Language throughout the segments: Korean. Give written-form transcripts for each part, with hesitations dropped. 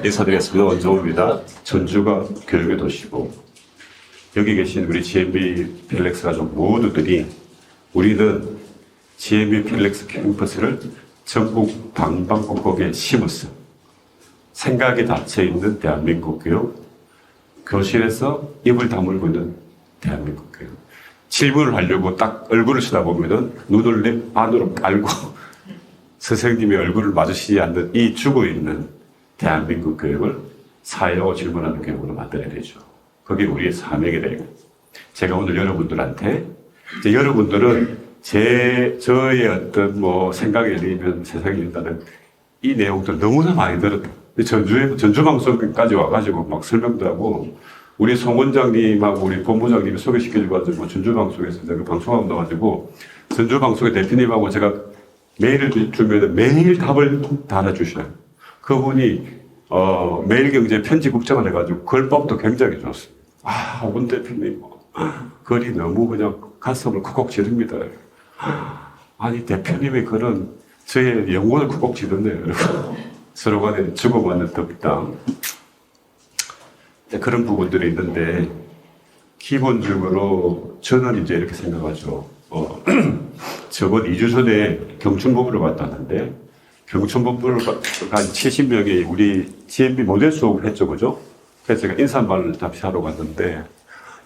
인사드리겠습니다. 원정우입니다. 전주가 교육의 도시고 여기 계신 우리 GMB 필렉스 가족 모두들이 우리는 GMB 필렉스 캠퍼스를 전국 방방곡곡에 심었어. 생각이 닫혀있는 대한민국 교육, 교실에서 입을 다물고 있는 대한민국 교육. 질문을 하려고 딱 얼굴을 쳐다보면은 눈을 내 안으로 깔고 선생님의 얼굴을 마주치지 않는 이 죽어있는 대한민국 교육을 사회하고 질문하는 교육으로 만들어야 되죠. 그게 우리의 사명이 되고. 제가 오늘 여러분들한테, 이제 여러분들은 저의 어떤 생각에 의하면 세상에 있다는 이 내용들 너무나 많이 들었다. 전주 방송까지 와가지고 막 설명도 하고, 우리 송 원장님하고 우리 본부장님이 소개시켜줘가지고 전주 방송에서 제가 방송하고 나와가지고 전주 방송의 대표님하고 제가 메일을 주면 매일 답을 달아주셔요. 그분이 매일경제 편집국장을 해가지고 글법도 굉장히 좋습니다. 원 대표님 글이 너무 그냥 가슴을 쿡쿡 찌릅니다. 아니 대표님의 글은 저의 영혼을 쿡쿡 찌르네요. 서로 간에 주고받는 덕담 그런 부분들이 있는데 기본적으로 저는 이제 이렇게 생각하죠. 저번 2주 전에 경춘본부를 갔다 왔는데 경춘본부를 한 70명이 우리 GMB 모델 수업을 했죠, 그죠? 그래서 제가 인사말을 잠시 하러 갔는데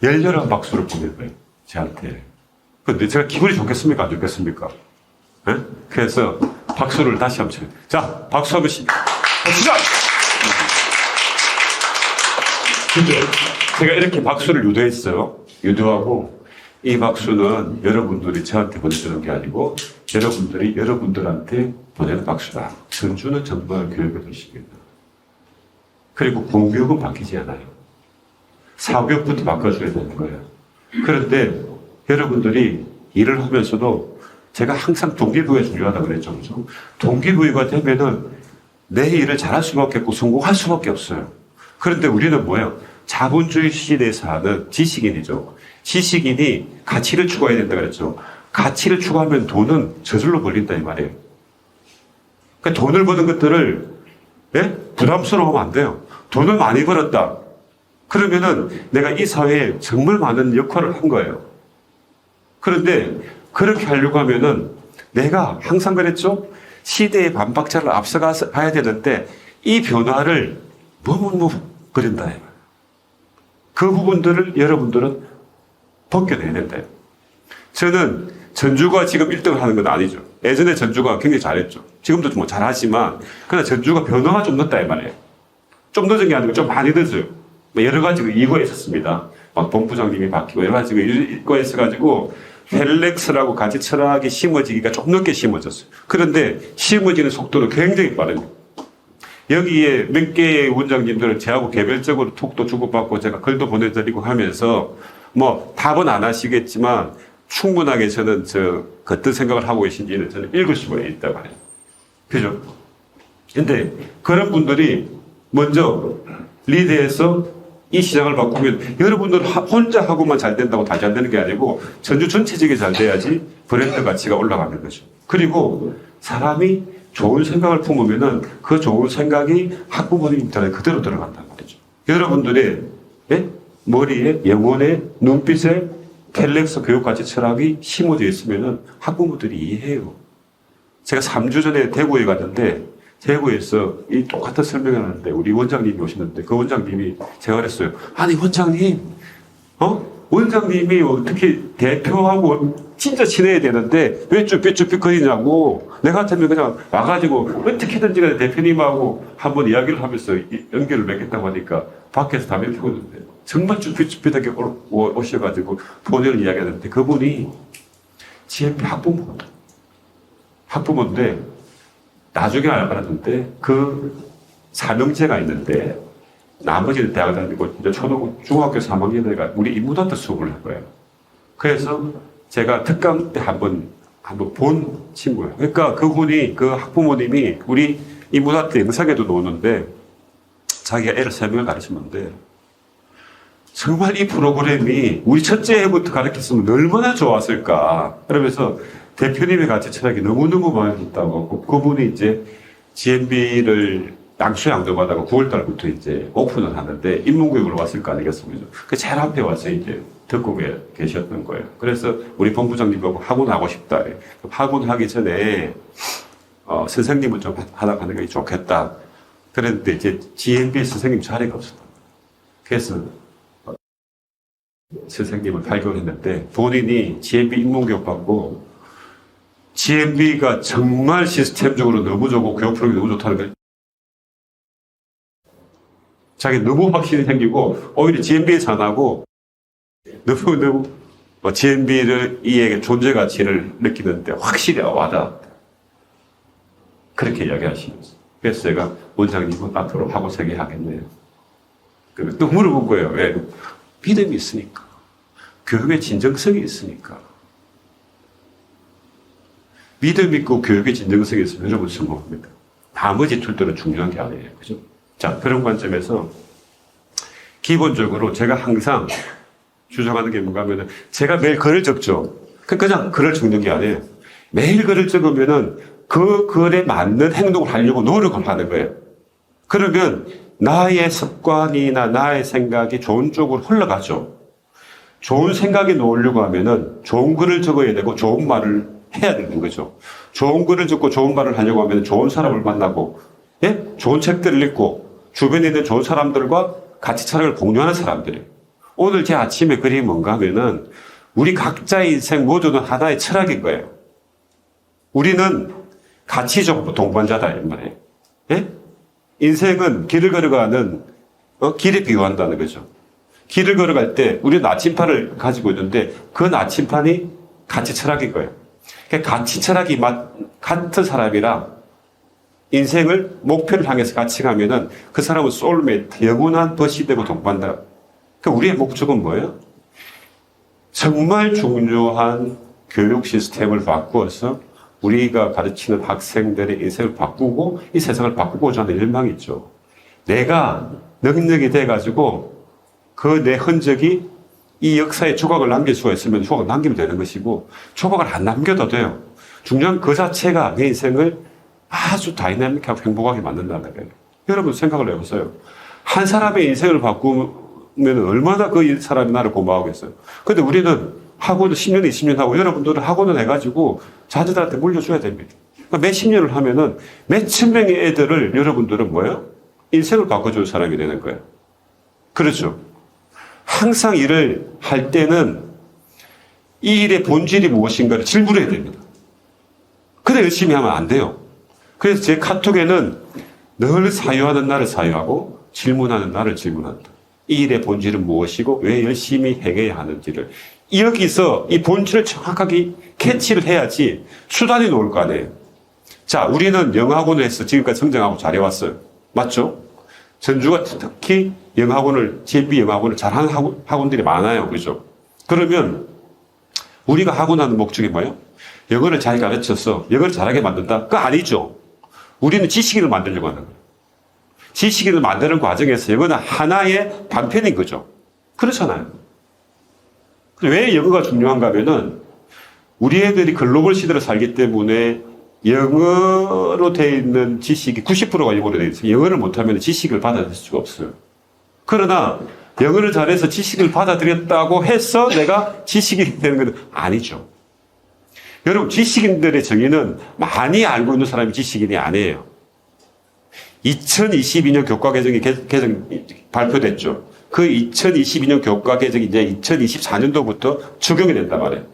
열렬한 박수를 보내고요, 저한테. 근데 제가 기분이 좋겠습니까, 안 좋겠습니까? 네? 그래서 박수를 다시 한번 쳐요. 자, 박수 한번 시작! 근데 제가 이렇게 박수를 유도했어요. 유도하고 이 박수는 여러분들이 저한테 보내주는 게 아니고 여러분들이 여러분들한테 보내는 박수다. 전주는 정말 교육의 도시입니다. 그리고 공교육은 바뀌지 않아요. 사교육부터 바꿔줘야 되는 거예요. 그런데 여러분들이 일을 하면서도 제가 항상 동기부여가 중요하다고 그랬죠. 그래서 동기부여가 되면은 내 일을 잘할 수밖에 없고 성공할 수밖에 없어요. 그런데 우리는 뭐예요? 자본주의 시대에 사는 지식인이죠. 지식인이 가치를 추구해야 된다 그랬죠. 가치를 추구하면 돈은 저절로 벌린다 이 말이에요. 그러니까 돈을 버는 것들을 부담스러워하면 안 돼요. 돈을 많이 벌었다. 그러면은 내가 이 사회에 정말 많은 역할을 한 거예요. 그런데 그렇게 하려고 하면은 내가 항상 그랬죠. 시대의 반박자를 앞서가야 되는데 이 변화를 버린다. 그 부분들을 여러분들은 벗겨내야 된다. 저는 전주가 지금 1등을 하는 건 아니죠. 예전에 전주가 굉장히 잘했죠. 지금도 잘하지만 그러나 전주가 변화가 좀 늦다 이 말이에요. 좀 늦은 게 아니고 좀 많이 늦어요. 여러 가지 이유가 있었습니다. 막 본부장님이 바뀌고 여러 가지 이유가 있어가지고 펠렉스라고 가치 철학이 심어지기가 좀 늦게 심어졌어요. 그런데 심어지는 속도는 굉장히 빠릅니다. 여기에 몇 개의 원장님들은 저하고 개별적으로 톡도 주고받고 제가 글도 보내드리고 하면서 답은 안 하시겠지만 충분하게 저는 어떤 생각을 하고 계신지는 저는 읽을 수가 있다고 해요. 그죠? 근데 그런 분들이 먼저 리드해서 이 시장을 바꾸면 여러분들 혼자 하고만 잘 된다고 다 잘 되는 게 아니고 전주 전체적이 잘 돼야지 브랜드 가치가 올라가는 거죠. 그리고 사람이 좋은 생각을 품으면은 그 좋은 생각이 학부모님 입장에 그대로 들어간단 말이죠. 여러분들의 머리에, 영혼에, 눈빛에 펠렉스 교육가치 철학이 심어져 있으면은 학부모들이 이해해요. 제가 3주 전에 대구에 갔는데 대구에서 이 똑같은 설명을 하는데 우리 원장님이 오시는데 그 원장님이 제가 그랬어요. 아니 원장님, 원장님이 어떻게 대표하고 진짜 친해야 되는데 왜 쭈삣쭈삣거리냐고. 내가 같으면 그냥 와가지고 어떻게든지 간에 대표님하고 한번 이야기를 하면서 연결을 맺겠다고 하니까 밖에서 담배 피고 있는데 정말 쭈삣쭈삣하게 오셔가지고 본인을 이야기하는데 그분이 GMB 학부모인데 나중에 알았는데 그 사명제가 있는데 나머지는 대학을 다니고 이제 중학교 3학년에 우리 인문학도 수업을 할 거예요. 그래서 제가 특강 때 한번 본 친구예요. 그러니까 그분이 그 학부모님이 우리 인문학 때 영상에도 나오는데 자기가 애를 3명을 가르치는데 정말 이 프로그램이 우리 첫째 애부터 가르쳤으면 얼마나 좋았을까. 그러면서 대표님의 가치 철학이 너무너무 많이 있다고 하고 그분이 이제 GMB를 양수양도받아가 9월달부터 이제 오픈을 하는데 인문교육을 왔을 거 아니겠습니까? 그 제일 앞에 와서 이제 듣고 계셨던 거예요. 그래서 우리 본부장님하고 학원하고 싶다. 학원하기 전에 선생님은 좀 하는 게 좋겠다. 그런데 이제 GMB 선생님 자리가 없었다. 그래서 선생님을 발견했는데 본인이 GMB 인문교육 받고 GMB가 정말 시스템적으로 너무 좋고 교육 프로그램이 너무 좋다는 거예요. 자기 너무 확신이 생기고 오히려 GMB에 전하고 너무 GMB를 이에게 존재 가치를 느끼는데 확실히 와닿았다. 그렇게 이야기하시면서. 그래서 제가 원장님은 앞으로 학원 3개 하겠네요. 또 물어본 거예요. 왜? 믿음이 있으니까. 교육의 진정성이 있으니까. 믿음 있고 교육의 진정성이 있으면 여러분 성공합니다. 나머지 툴들은 중요한 게 아니에요. 그죠? 자, 그런 관점에서 기본적으로 제가 항상 주장하는 게 뭔가 하면은 제가 매일 글을 적죠. 그냥 글을 적는 게 아니에요. 매일 글을 적으면은 그 글에 맞는 행동을 하려고 노력을 하는 거예요. 그러면 나의 습관이나 나의 생각이 좋은 쪽으로 흘러가죠. 좋은 생각이 나오려고 하면은 좋은 글을 적어야 되고 좋은 말을 해야 되는 거죠. 좋은 글을 적고 좋은 말을 하려고 하면 좋은 사람을 만나고, 예? 좋은 책들을 읽고, 주변에 있는 좋은 사람들과 같이 철학을 공유하는 사람들이에요. 오늘 제 아침에 그림이 뭔가 하면은 우리 각자의 인생 모두는 하나의 철학인 거예요. 우리는 가치적 동반자다, 이 말이에요. 예? 인생은 길을 걸어가는, 길에 비유한다는 거죠. 길을 걸어갈 때 우리는 나침판을 가지고 있는데 그 나침판이 가치 철학인 거예요. 그러니까 가치 철학이 같은 사람이랑 인생을 목표를 향해서 같이 가면은 그 사람은 소울메이트, 영원한 벗이 되고 동반다. 그러니까 우리의 목적은 뭐예요? 정말 중요한 교육 시스템을 바꾸어서 우리가 가르치는 학생들의 인생을 바꾸고 이 세상을 바꾸고자 하는 열망이 있죠. 내가 능력이 돼가지고 그 내 흔적이 이 역사에 조각을 남길 수가 있으면 조각을 남기면 되는 것이고 조각을 안 남겨도 돼요. 중요한 그 자체가 내 인생을 아주 다이나믹하고 행복하게 만든다는 거예요. 여러분 생각을 해보세요. 한 사람의 인생을 바꾸면 얼마나 그 사람이 나를 고마워하겠어요. 근데 우리는 학원을 10년, 20년 하고 여러분들은 학원을 해가지고 자녀들한테 물려줘야 됩니다. 그러니까 몇십 년을 하면은 몇천 명의 애들을 여러분들은 뭐예요? 인생을 바꿔줄 사람이 되는 거예요. 그렇죠. 항상 일을 할 때는 이 일의 본질이 무엇인가를 질문해야 됩니다. 근데 열심히 하면 안 돼요. 그래서 제 카톡에는 늘 사유하는 나를 사유하고 질문하는 나를 질문한다. 이 일의 본질은 무엇이고 왜 열심히 행해야 하는지를 여기서 이 본질을 정확하게 캐치를 해야지 수단이 나올 거 아니에요. 자, 우리는 영어학원을 해서 지금까지 성장하고 잘해왔어요. 맞죠? 전주가 특히 영어학원을, GMB 영어학원을 잘하는 학원들이 많아요. 그죠? 그러면 우리가 학원하는 목적이 뭐예요? 영어를 잘 가르쳐서 영어를 잘하게 만든다? 그거 아니죠. 우리는 지식인을 만들려고 하는 거예요. 지식인을 만드는 과정에서 영어는 하나의 단편인 거죠. 그렇잖아요. 왜 영어가 중요한가 하면은 우리 애들이 글로벌 시대를 살기 때문에 영어로 되어 있는 지식이 90%가 영어로 되어 있어요. 영어를 못하면 지식을 받아들일 수가 없어요. 그러나 영어를 잘해서 지식을 받아들였다고 해서 내가 지식인이 되는 건 아니죠. 여러분, 지식인들의 정의는 많이 알고 있는 사람이 지식인이 아니에요. 2022년 교과 개정이 발표됐죠. 그 2022년 교과 개정이 이제 2024년도부터 적용이 된단 말이에요.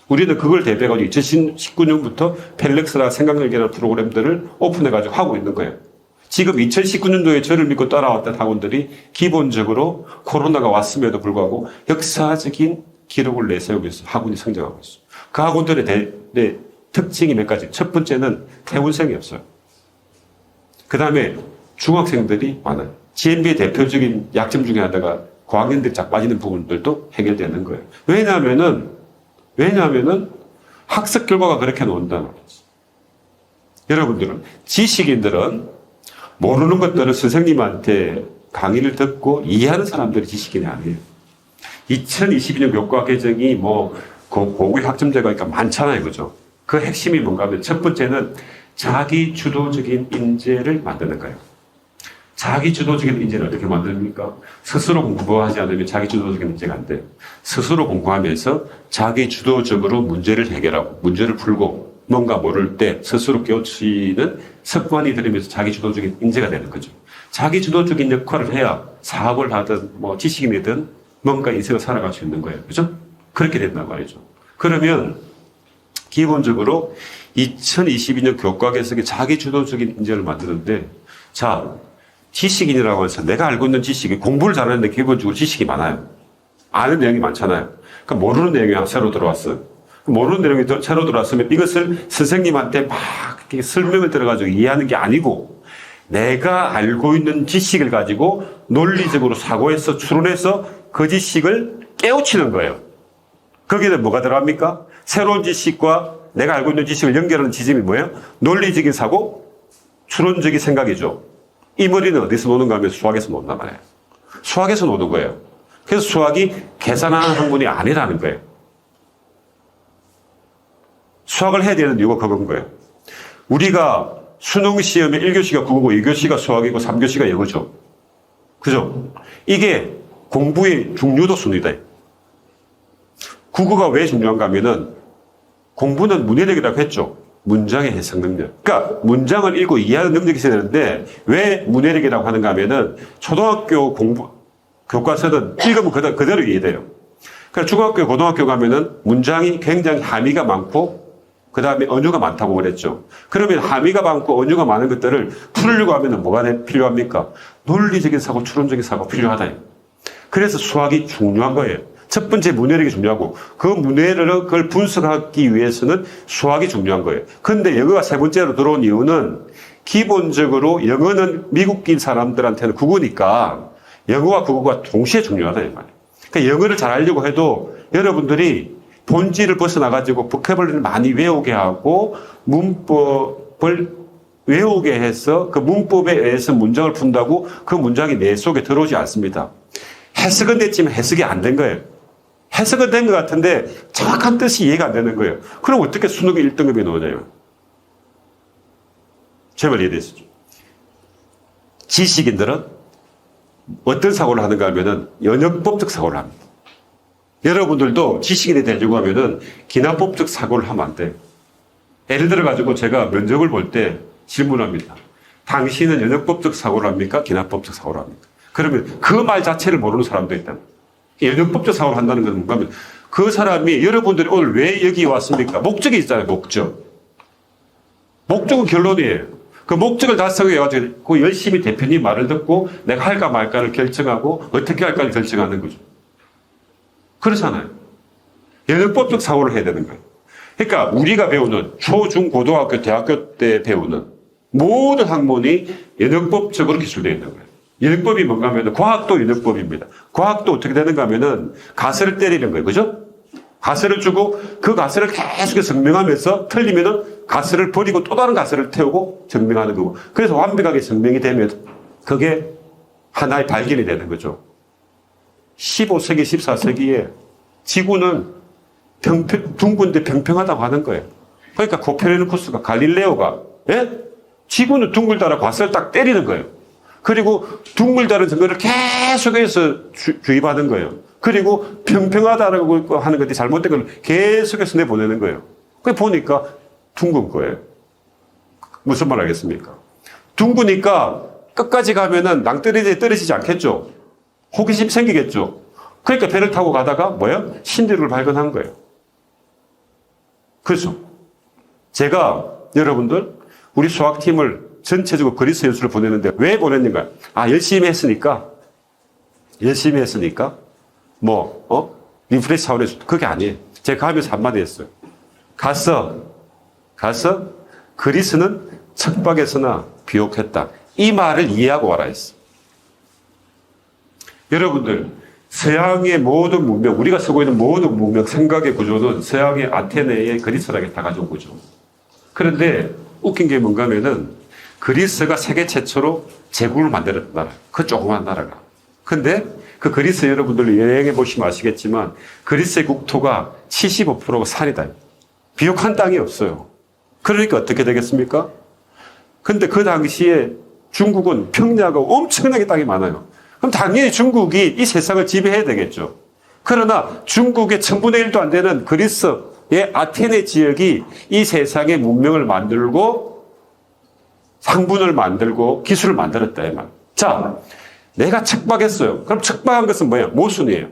우리는 그걸 대비해가지고 2019년부터 펠렉스라 생각력이라는 프로그램들을 오픈해가지고 하고 있는 거예요. 지금 2019년도에 저를 믿고 따라왔던 학원들이 기본적으로 코로나가 왔음에도 불구하고 역사적인 기록을 내세우고 있어요. 학원이 성장하고 있어요. 그 학원들의 특징이 몇 가지. 첫 번째는 퇴원생이 없어요. 그 다음에 중학생들이 많아요. GMB의 대표적인 약점 중에 하나가 고학년들이 쫙 빠지는 부분들도 해결되는 거예요. 왜냐하면은 학습 결과가 그렇게 나온다는 거죠. 여러분들은, 지식인들은 모르는 것들을 선생님한테 강의를 듣고 이해하는 사람들이 지식인이 아니에요. 2022년 교과 개정이 고급 학점제가 그러니까 많잖아요. 그죠? 그 핵심이 뭔가 하면 첫 번째는 자기 주도적인 인재를 만드는 거예요. 자기 주도적인 인재를 어떻게 만듭니까? 스스로 공부하지 않으면 자기 주도적인 인재가 안 돼. 스스로 공부하면서 자기 주도적으로 문제를 해결하고 문제를 풀고 뭔가 모를 때 스스로 깨우치는 습관이 들으면서 자기 주도적인 인재가 되는 거죠. 자기 주도적인 역할을 해야 사업을 하든 뭐 지식인이든 뭔가 인생을 살아갈 수 있는 거예요. 그죠? 그렇게 된단 말이죠. 그러면 기본적으로 2022년 교과 개혁에 자기 주도적인 인재를 만드는데, 자, 지식인이라고 해서 내가 알고 있는 지식이, 공부를 잘하는데 기본적으로 지식이 많아요. 아는 내용이 많잖아요. 그러니까 모르는 내용이 새로 들어왔어요. 모르는 내용이 새로 들어왔으면 이것을 선생님한테 막 이렇게 설명을 들어가지고 이해하는 게 아니고, 내가 알고 있는 지식을 가지고 논리적으로 사고해서 추론해서 그 지식을 깨우치는 거예요. 거기에 뭐가 들어갑니까? 새로운 지식과 내가 알고 있는 지식을 연결하는 지점이 뭐예요? 논리적인 사고, 추론적인 생각이죠. 이 머리는 어디서 노는가 하면 수학에서 논단 말이에요. 수학에서 노는 거예요. 그래서 수학이 계산하는 학문이 아니라는 거예요. 수학을 해야 되는 이유가 그건 거예요. 우리가 수능 시험에 1교시가 국어고 2교시가 수학이고 3교시가 영어죠. 그죠? 이게 공부의 중요도 순위다. 국어가 왜 중요한가 하면은 공부는 문해력이라고 했죠. 문장의 해석 능력. 그러니까 문장을 읽고 이해하는 능력이 있어야 되는데 왜 문해력이라고 하는가 하면은 초등학교 공부 교과서는 읽으면 그대로 이해돼요. 그러니까 중학교, 고등학교 가면은 문장이 굉장히 함의가 많고 그 다음에 언유가 많다고 그랬죠. 그러면 함의가 많고 언유가 많은 것들을 풀려고 하면은 뭐가 필요합니까? 논리적인 사고, 추론적인 사고 필요하다. 그래서 수학이 중요한 거예요. 첫 번째 문해력이 중요하고 그 문해력을 분석하기 위해서는 수학이 중요한 거예요. 그런데 영어가 세 번째로 들어온 이유는 기본적으로 영어는 미국인 사람들한테는 국어니까 영어와 국어가 동시에 중요하다 이 말이에요. 그러니까 영어를 잘 알려고 해도 여러분들이 본질을 벗어나가지고 보캐블러리를 많이 외우게 하고 문법을 외우게 해서 그 문법에 의해서 문장을 푼다고 그 문장이 내 속에 들어오지 않습니다. 해석은 됐지만 해석이 안 된 거예요. 해석은 된 것 같은데 정확한 뜻이 이해가 안 되는 거예요. 그럼 어떻게 수능 1등급에 넣느냐요? 제발 이해되시죠? 지식인들은 어떤 사고를 하는가 하면은 연역법적 사고를 합니다. 여러분들도 지식인이 되려고 하면은 기납법적 사고를 하면 안 돼요. 예를 들어가지고 제가 면접을 볼 때 질문합니다. 당신은 연역법적 사고를 합니까? 기납법적 사고를 합니까? 그러면 그 말 자체를 모르는 사람도 있다. 연역법적 사고를 한다는 건 뭔가 하면 그 사람이 여러분들이 오늘 왜 여기 왔습니까? 목적이 있잖아요. 목적은 결론이에요. 그 목적을 달성해가지고 그 열심히 대표님 말을 듣고 내가 할까 말까를 결정하고 어떻게 할까를 결정하는 거죠. 그렇잖아요. 연역법적 사고를 해야 되는 거예요. 그러니까 우리가 배우는 초, 중, 고등학교, 대학교 때 배우는 모든 학문이 연역법적으로 기술되어 있는 거예요. 연역법이 뭔가 하면 과학도 연역법입니다. 과학도 어떻게 되는가 하면은 가설을 때리는 거예요. 그죠? 가설을 주고 그 가설을 계속해서 증명하면서 틀리면은 가설을 버리고 또 다른 가설을 태우고 증명하는 거고. 그래서 완벽하게 증명이 되면 그게 하나의 발견이 되는 거죠. 15세기, 14세기에 지구는 둥근데 평평하다고 하는 거예요. 그러니까 코페르니쿠스가 갈릴레오가 지구는 둥글다라고 가설을 딱 때리는 거예요. 그리고 둥글다는 증거를 계속해서 주입하는 거예요. 그리고 평평하다라고 하는 것이 잘못된 걸 계속해서 내보내는 거예요. 그래 보니까 둥근 거예요. 무슨 말 하겠습니까? 둥그니까 끝까지 가면은 낭떠러지에 떨어지지 않겠죠? 호기심 생기겠죠? 그러니까 배를 타고 가다가 뭐야? 신대륙을 발견한 거예요. 그렇죠? 제가 여러분들 우리 수학팀을 전체적으로 그리스 연수를 보내는데 왜 보냈는가? 열심히 했으니까 리프레시 차원에서 그게 아니에요. 제가 가면서 한마디 했어요. 가서 그리스는 척박했으나 비옥했다. 이 말을 이해하고 와라 했어. 여러분들 서양의 모든 문명, 우리가 쓰고 있는 모든 문명, 생각의 구조는 서양의 아테네의 그리스락에 다 가져온 거죠. 그런데 웃긴 게 뭔가 하면은 그리스가 세계 최초로 제국을 만들었던 나라. 그 조그만 나라가. 근데 그 그리스 여러분들 여행해 보시면 아시겠지만 그리스의 국토가 75%가 산이다. 비옥한 땅이 없어요. 그러니까 어떻게 되겠습니까? 근데 그 당시에 중국은 평야가 엄청나게 땅이 많아요. 그럼 당연히 중국이 이 세상을 지배해야 되겠죠. 그러나 중국의 1000분의 1도 안 되는 그리스의 아테네 지역이 이 세상의 문명을 만들고 상분을 만들고 기술을 만들었다. 이 말. 자, 내가 척박했어요. 그럼 척박한 것은 뭐예요? 모순이에요.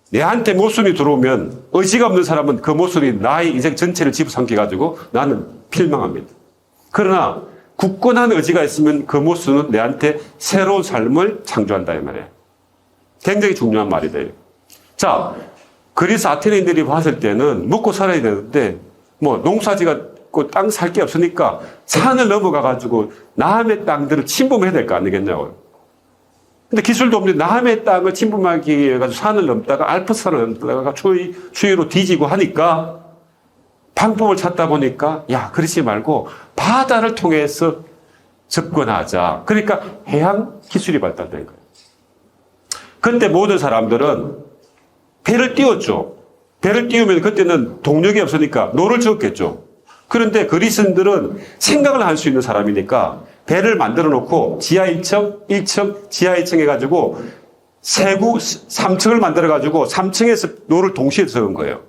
내한테 모순이 들어오면 의지가 없는 사람은 그 모순이 나의 인생 전체를 집어삼켜가지고 나는 필망합니다. 그러나 굳건한 의지가 있으면 그 모순은 내한테 새로운 삶을 창조한다 이 말이에요. 굉장히 중요한 말이다. 자, 그리스 아테네인들이 봤을 때는 먹고 살아야 되는데 뭐 농사지가 땅 살 게 없으니까 산을 넘어가가지고 남의 땅들을 침범해야 될 거 아니겠냐고요. 근데 기술도 없는데 남의 땅을 침범하기 위해 가지고 산을 넘다가 알프스산을 넘다가 추위로 뒤지고 하니까 방법을 찾다 보니까 야, 그러지 말고 바다를 통해서 접근하자. 그러니까 해양 기술이 발달된 거예요. 그때 모든 사람들은 배를 띄웠죠. 배를 띄우면 그때는 동력이 없으니까 노를 지었겠죠. 그런데 그리스인들은 생각을 할 수 있는 사람이니까 배를 만들어 놓고 지하 1층, 1층, 지하 1층 해가지고 세구 3층을 만들어 가지고 3층에서 노를 동시에 적은 거예요.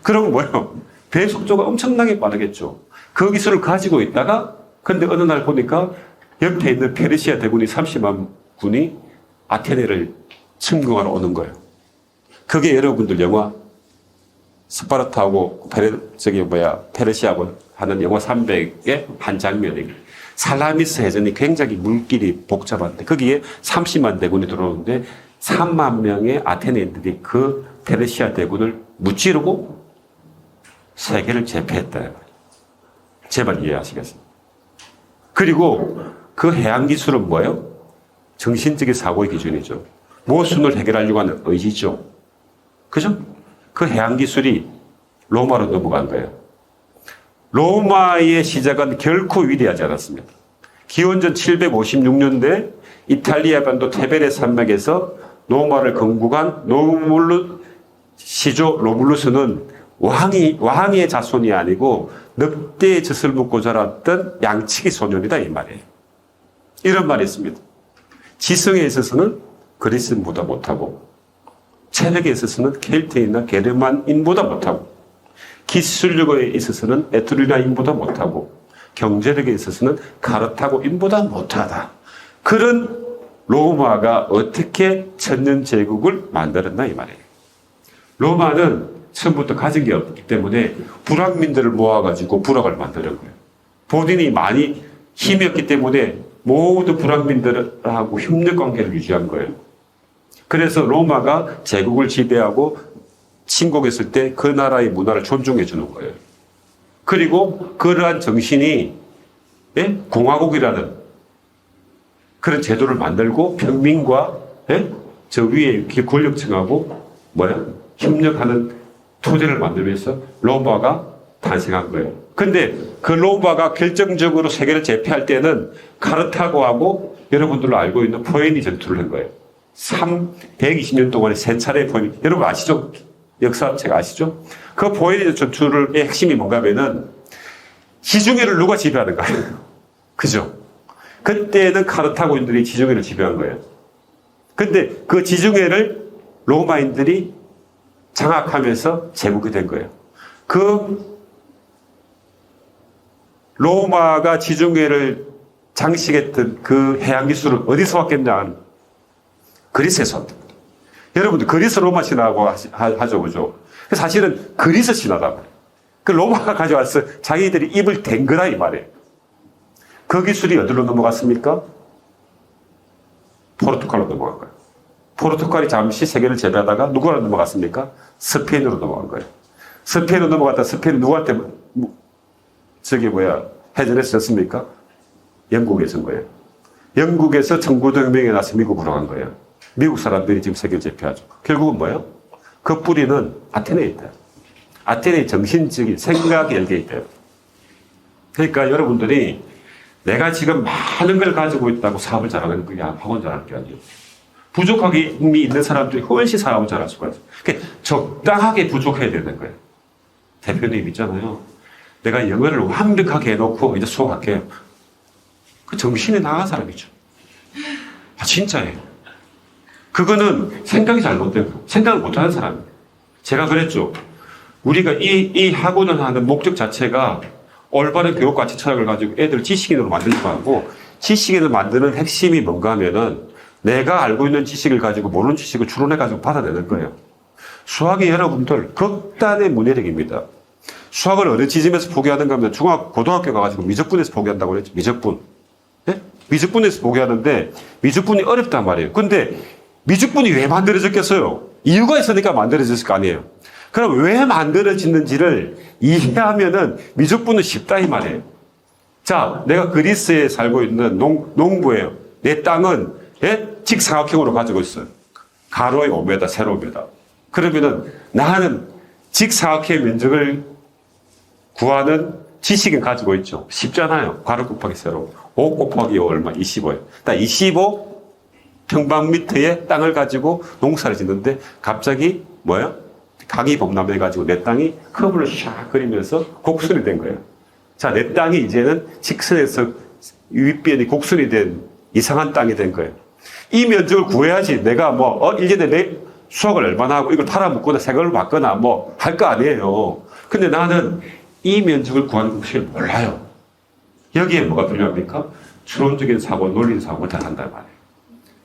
그러면 뭐예요? 배 속도가 엄청나게 빠르겠죠. 그 기술을 가지고 있다가 근데 어느 날 보니까 옆에 있는 페르시아 대군이 30만 군이 아테네를 침공하러 오는 거예요. 그게 여러분들 영화 스파르타하고 페르시아하고 하는 영화 300의 한 장면이에요. 살라미스 해전이 굉장히 물길이 복잡한데 거기에 30만 대군이 들어오는데 3만 명의 아테네인들이 그 페르시아 대군을 무찌르고 세계를 제패했다. 제발 이해하시겠습니다. 그리고 그 해양 기술은 뭐예요? 정신적인 사고의 기준이죠. 모순을 해결하려고 하는 의지죠. 그죠? 그 해양 기술이 로마로 넘어간 거예요. 로마의 시작은 결코 위대하지 않았습니다. 기원전 756년대 이탈리아 반도 테베레 산맥에서 로마를 건국한 로물루스는 왕의 자손이 아니고 늑대의 젖을 먹고 자랐던 양치기 소년이다 이 말이에요. 이런 말이 있습니다. 지성에 있어서는 그리스인보다 못하고 체력에 있어서는 켈트인이나 게르만인보다 못하고 기술력에 있어서는 에트루리아인보다 못하고 경제력에 있어서는 카르타고인보다 못하다. 그런 로마가 어떻게 천년제국을 만들었나 이 말이에요. 로마는 처음부터 가진 게 없기 때문에 불황민들을 모아가지고 부락을 만드는 거예요. 본인이 많이 힘이 없기 때문에 모든 불황민들하고 협력관계를 유지한 거예요. 그래서 로마가 제국을 지배하고 침공했을 때 그 나라의 문화를 존중해 주는 거예요. 그리고 그러한 정신이 공화국이라는 그런 제도를 만들고 평민과 저 위에 권력층하고 협력하는 토대를 만들면서 로마가 탄생한 거예요. 근데 그 로마가 결정적으로 세계를 제패할 때는 카르타고하고 여러분들로 알고 있는 포에니 전투를 한 거예요. 120년 동안의 세 차례의 포에니. 여러분 아시죠? 역사책 아시죠? 그 포에니 전투의 핵심이 뭔가 하면은 지중해를 누가 지배하는가? 그죠? 그때는 카르타고인들이 지중해를 지배한 거예요. 근데 그 지중해를 로마인들이 장악하면서 제국이 된 거예요. 그 로마가 지중해를 장식했던 그 해양 기술은 어디서 왔겠냐? 그리스에서 왔다. 여러분들 그리스 로마 신화라고 하죠, 그죠? 사실은 그리스 신화다. 그 로마가 가져와서 자기들이 입을 댄 거다 이 말이에요. 그 기술이 어디로 넘어갔습니까? 포르투갈로 넘어간 거예요. 포르투갈이 잠시 세계를 제패하다가 누구로 넘어갔습니까? 스페인으로 넘어간 거예요. 스페인으로 넘어갔다 스페인이 누구한테 해전에서 졌습니까? 영국에 진 거예요. 영국에서 청구동맹에 나서 미국으로 간 거예요. 미국 사람들이 지금 세계를 제패하죠. 결국은 뭐예요? 그 뿌리는 아테네에 있다. 아테네의 정신적인 생각이 열게 있대요. 그러니까 여러분들이 내가 지금 많은 걸 가지고 있다고 사업을 잘하는 게 학원 잘하는 게 아니에요. 부족하게 힘이 있는 사람들이 훨씬 사업을 잘할 수가 있어요. 그러니까 적당하게 부족해야 되는 거예요. 대표님 있잖아요. 내가 영어를 완벽하게 해놓고 이제 수업할게요. 그 정신이 나간 사람이죠. 아, 진짜예요. 그거는 생각이 잘못된 거. 생각을 못하는 사람이에요. 제가 그랬죠. 우리가 이 학원을 하는 목적 자체가 올바른 교육 가치 철학을 가지고 애들을 지식인으로 만들려고 하고, 지식인을 만드는 핵심이 뭔가 하면은 내가 알고 있는 지식을 가지고 모르는 지식을 추론해가지고 받아내는 거예요. 수학이 여러분들 극단의 문해력입니다. 수학을 어느 지점에서 포기하는가 하면 고등학교 가가지고 미적분에서 포기한다고 그랬죠. 미적분. 네? 미적분에서 포기하는데 미적분이 어렵단 말이에요. 근데 미적분이 왜 만들어졌겠어요? 이유가 있으니까 만들어졌을 거 아니에요. 그럼 왜 만들어지는지를 이해하면은 미적분은 쉽다 이 말이에요. 자, 내가 그리스에 살고 있는 농부예요. 내 땅은 직사각형으로 가지고 있어요. 가로의 5m, 세로 5m. 그러면은 나는 직사각형의 면적을 구하는 지식은 가지고 있죠. 쉽잖아요. 가로 곱하기 세로. 5 곱하기 5 얼마? 25예요. 25 평방미터의 땅을 가지고 농사를 짓는데 갑자기 뭐야? 강이 범람해가지고 내 땅이 커브를 샥 그리면서 곡선이 된 거예요. 자, 내 땅이 이제는 직선에서 윗변이 곡선이 된 이상한 땅이 된 거예요. 이 면적을 구해야지 내가 1년에 내 수학을 얼마나 하고 이걸 팔아먹거나 색을 받거나 할 거 아니에요. 근데 나는 이 면적을 구하는 방식을 몰라요. 여기에 뭐가 필요합니까? 추론적인 사고, 논리 사고를 다 한단 말이에요.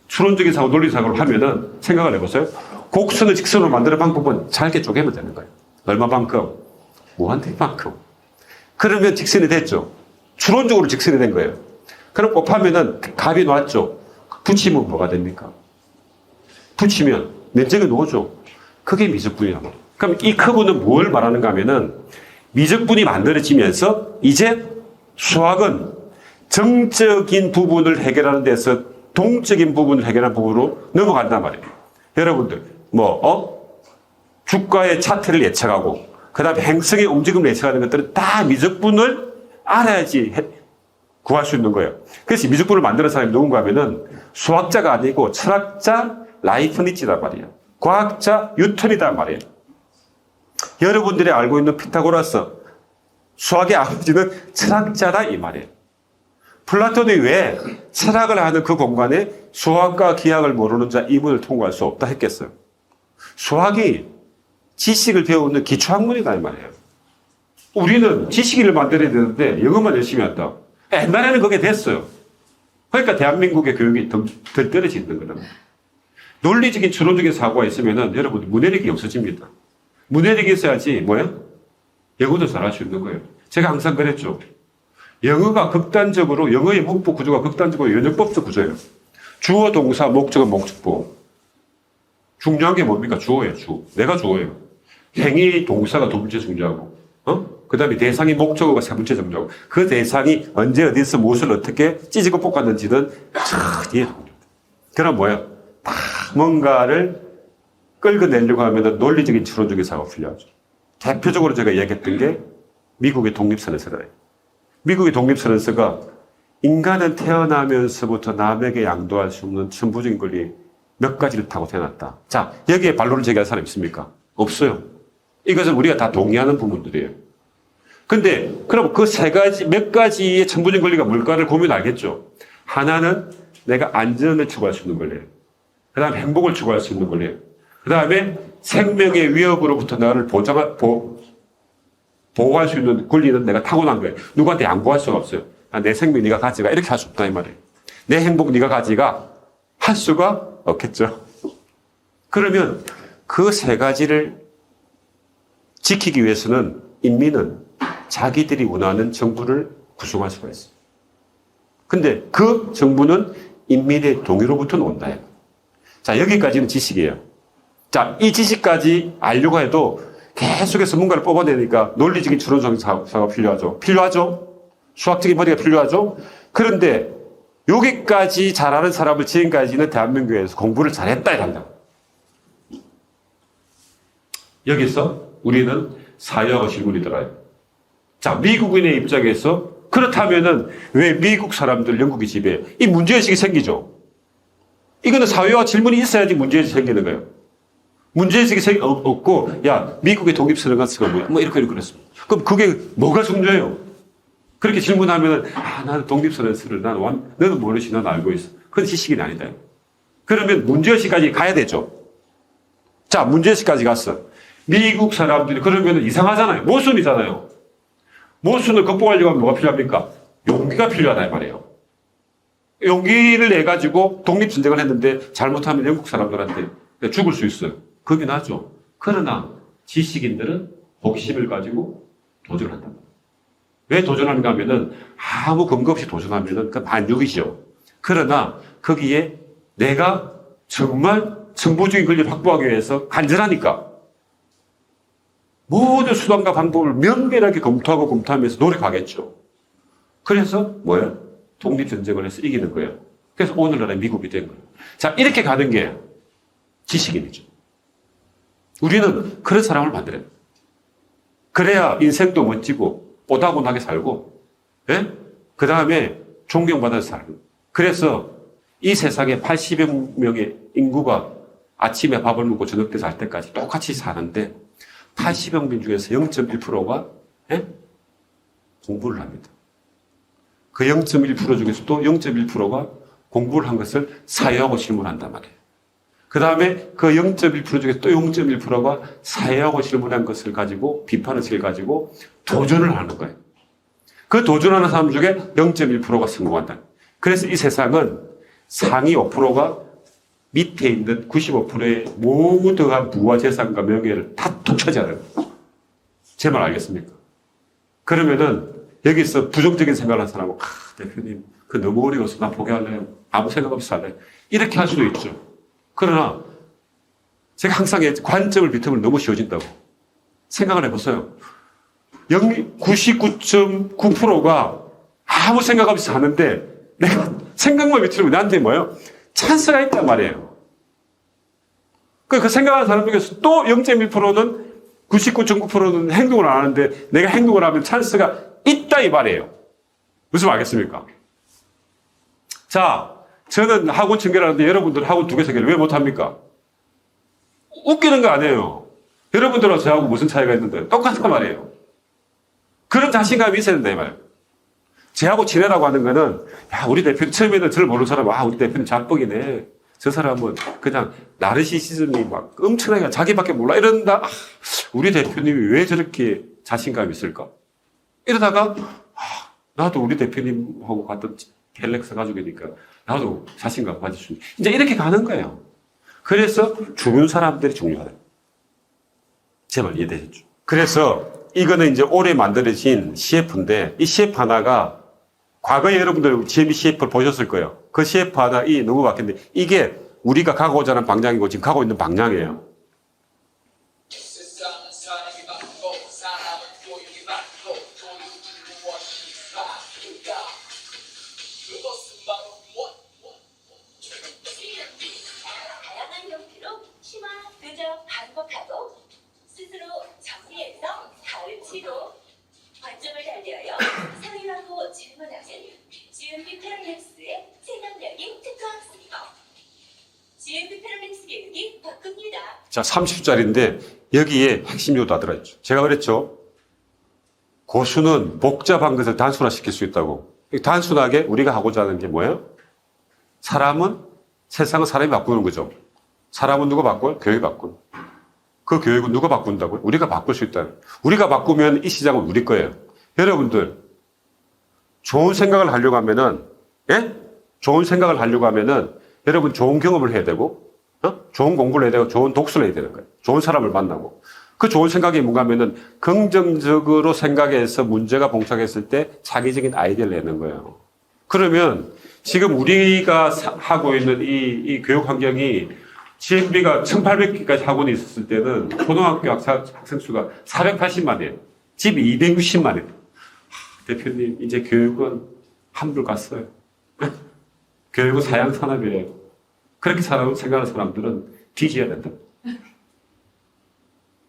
추론적인 사고, 논리 사고를 하면은 생각을 해보세요. 곡선을 직선으로 만드는 방법은 잘게 쪼개면 되는 거예요. 얼마만큼? 무한대만큼. 그러면 직선이 됐죠. 추론적으로 직선이 된 거예요. 그럼 곱하면은 값이 나왔죠. 붙이면 뭐가 됩니까? 붙이면 면적이 나오죠. 그게 미적분이란 말이에요. 그럼 이 커브는 뭘 말하는가 하면은 미적분이 만들어지면서 이제 수학은 정적인 부분을 해결하는 데서 동적인 부분을 해결하는 부분으로 넘어간단 말이에요. 여러분들, 주가의 차트를 예측하고, 그 다음에 행성의 움직임을 예측하는 것들은 다 미적분을 알아야지 구할 수 있는 거예요. 그래서 미적분을 만드는 사람이 누군가 하면은 수학자가 아니고 철학자 라이프니츠란 말이에요. 과학자 뉴턴이란 말이에요. 여러분들이 알고 있는 피타고라스, 수학의 아버지는 철학자다 이 말이에요. 플라톤이 왜 철학을 하는 그 공간에 수학과 기하를 모르는 자 이문을 통과할 수 없다 했겠어요? 수학이 지식을 배우는 기초학문이다 이 말이에요. 우리는 지식인을 만들어야 되는데 영어만 열심히 한다. 옛날에는 그게 됐어요. 그러니까 대한민국의 교육이 덜 떨어져 있는 거다. 논리적인 추론적인 사고가 있으면은 여러분 문해력이 없어집니다. 문해력이 있어야지 영어도 잘할 수 있는 거예요. 제가 항상 그랬죠. 영어가 극단적으로 영어의 문법 구조가 극단적으로 연역법적 구조예요. 주어, 동사, 목적은 목적보. 중요한 게 뭡니까? 주어예요. 내가 주어예요. 행위, 동사가 두 번째 중요하고, 그 다음에 대상이 목적어가 세 번째 중요하고, 그 대상이 언제 어디서 무엇을 어떻게 찢고 볶았는지는 뒤에 나옵니다. 그럼 다 뭔가를 끌어내려고 하면 논리적인 추론적인 사고가 필요하죠. 대표적으로 제가 얘기했던 게 미국의 독립선언서래요. 미국의 독립선언서가 인간은 태어나면서부터 남에게 양도할 수 없는 천부적인 권리 몇 가지를 타고 태어났다. 자, 여기에 반론을 제기할 사람 있습니까? 없어요. 이것은 우리가 다 동의하는 부분들이에요. 근데 그럼 그 몇 가지의 천부적인 권리가 뭘까를 보면 알겠죠. 하나는 내가 안전을 추구할 수 있는 권리예요. 그 다음에 행복을 추구할 수 있는 권리예요. 그 다음에 생명의 위협으로부터 나를 보호할 수 있는 권리는 내가 타고난 거예요. 누구한테 양보할 수가 없어요. 내 생명 네가 가져가 이렇게 할 수 없다 이 말이에요. 내 행복 네가 가져가 할 수가 없겠죠. 그러면 그 세 가지를 지키기 위해서는 인민은 자기들이 원하는 정부를 구성할 수가 있어요. 근데 그 정부는 인민의 동의로부터 온다. 자, 여기까지는 지식이에요. 자, 이 지식까지 알려고 해도 계속해서 뭔가를 뽑아내니까 논리적인 추론적인 사고가 필요하죠. 필요하죠? 수학적인 머리가 필요하죠? 그런데 여기까지 잘하는 사람을 지금까지는 대한민국에서 공부를 잘했다 이란다. 여기서 우리는 사유하고 질문이 들어요. 자, 미국인의 입장에서 그렇다면은 왜 미국 사람들 영국이 지배해? 이 문제의식이 생기죠. 이거는 사유와 질문이 있어야지 문제의식이 생기는 거예요. 문제의식이 없고, 야, 미국의 독립선언가스가 뭐야? 이렇게 그랬습니다. 그럼 그게 뭐가 중요해요? 그렇게 질문하면, 나는 독립선언서를 너는 모르시, 넌 알고 있어. 그건 지식이 아니다. 그러면 문제의식까지 가야 되죠. 자, 문제의식까지 갔어. 미국 사람들이 그러면 이상하잖아요. 모순이잖아요. 모순을 극복하려고 하면 뭐가 필요합니까? 용기가 필요하다, 이 말이에요. 용기를 내가지고 독립전쟁을 했는데 잘못하면 영국 사람들한테 죽을 수 있어요. 겁이 나죠. 그러나 지식인들은 복심을 가지고 도전을 한다. 왜 도전하는가 하면은 아무 근거 없이 도전하면은 그 반육이죠. 그러나 거기에 내가 정말 정보적인 권리를 확보하기 위해서 간절하니까 모든 수단과 방법을 면밀하게 검토하면서 노력하겠죠. 그래서 뭐예요? 독립전쟁을 해서 이기는 거예요. 그래서 오늘날의 미국이 된 거예요. 자, 이렇게 가는 게 지식인이죠. 우리는 그런 사람을 만들어야 돼요. 그래야 인생도 멋지고 뽀다곤하게 살고, 예? 그 다음에 존경받아서 살고. 그래서 이 세상에 80여 명의 인구가 아침에 밥을 먹고 저녁 때 잘 때까지 똑같이 사는데 80여 명 중에서 0.1%가 예? 공부를 합니다. 그 0.1% 중에서도 0.1%가 공부를 한 것을 사회하고 질문한단 말이에요. 그 다음에 그 0.1% 중에서 또 0.1%가 사회하고 질문한 것을 가지고 비판의식을 가지고 도전을 하는 거예요. 그 도전하는 사람 중에 0.1%가 성공한다. 그래서 이 세상은 상위 5%가 밑에 있는 95%의 모두가 부와 재산과 명예를 다 독차지하는 거예요. 제 말 알겠습니까? 그러면은 여기서 부정적인 생각을 하는 사람은 대표님 그 너무 어려워서 나 포기할래요. 아무 생각 없이 살래요. 이렇게 할 수도 있죠. 그러나 제가 항상 관점을 비틀면 너무 쉬워진다고 생각을 해보세요. 99.9%가 아무 생각 없이 사는데 내가 생각만 비틀면 나한테 뭐예요? 찬스가 있단 말이에요. 그 생각하는 사람 중에서 또 0.1%는 99.9%는 행동을 안 하는데 내가 행동을 하면 찬스가 있다 이 말이에요. 무슨 말 알겠습니까? 자, 저는 학원 청결하는데 여러분들은 학원 2개, 3개를 왜 못합니까? 웃기는 거 아니에요. 여러분들하고 저하고 무슨 차이가 있는데 똑같단 말이에요. 그런 자신감이 있어야 된다 이 말이에요. 쟤하고 지내라고 하는 거는 우리 대표님 처음에는 저를 모르는 사람은 우리 대표님 잡뻑이네. 저 사람은 그냥 나르시시즘이 막 엄청나게 자기밖에 몰라 이런다. 우리 대표님이 왜 저렇게 자신감이 있을까? 이러다가 나도 우리 대표님하고 같은 갤럭시 가족이니까 나도 자신감 가질 수 있는. 이제 이렇게 가는 거예요. 그래서 주변 사람들이 중요하다. 제 말 이해되셨죠? 그래서 이거는 이제 올해 만들어진 CF인데 이 CF 하나가 과거에 여러분들 GMB CF를 보셨을 거예요. 그 CF 하나 너무 바뀌었는데 이게 우리가 가고자 하는 방향이고 지금 가고 있는 방향이에요. 관점을 달리하여 상의하고 질문하는 GMP 패러맥스의 생각력인 특허학습이고 GMP 패러맥스 교육이 바꿉니다. 자, 30초짜리인데 여기에 핵심 요소가 들어있죠. 제가 그랬죠. 고수는 복잡한 것을 단순화시킬 수 있다고. 단순하게 우리가 하고자 하는 게 뭐예요? 세상은 사람이 바꾸는 거죠. 사람은 누가 바꿔요? 교육이 바꾸는. 그 교육은 누가 바꾼다고요? 우리가 바꿀 수 있다. 우리가 바꾸면 이 시장은 우리 거예요. 여러분들, 좋은 생각을 하려고 하면은, 예? 좋은 생각을 하려고 하면은, 여러분 좋은 경험을 해야 되고, 좋은 공부를 해야 되고, 좋은 독서를 해야 되는 거예요. 좋은 사람을 만나고. 그 좋은 생각이 뭔가 하면은, 긍정적으로 생각해서 문제가 봉착했을 때 자기적인 아이디어를 내는 거예요. 그러면, 지금 우리가 하고 있는 이 교육 환경이 GMB가 1800개까지 학원이 있었을 때는 초등학교 학생 수가 480만이에요. 집이 260만이에요. 대표님, 이제 교육은 한불 갔어요. 교육은 사양산업이에요. 그렇게 생각하는 사람들은 뒤져야 된다.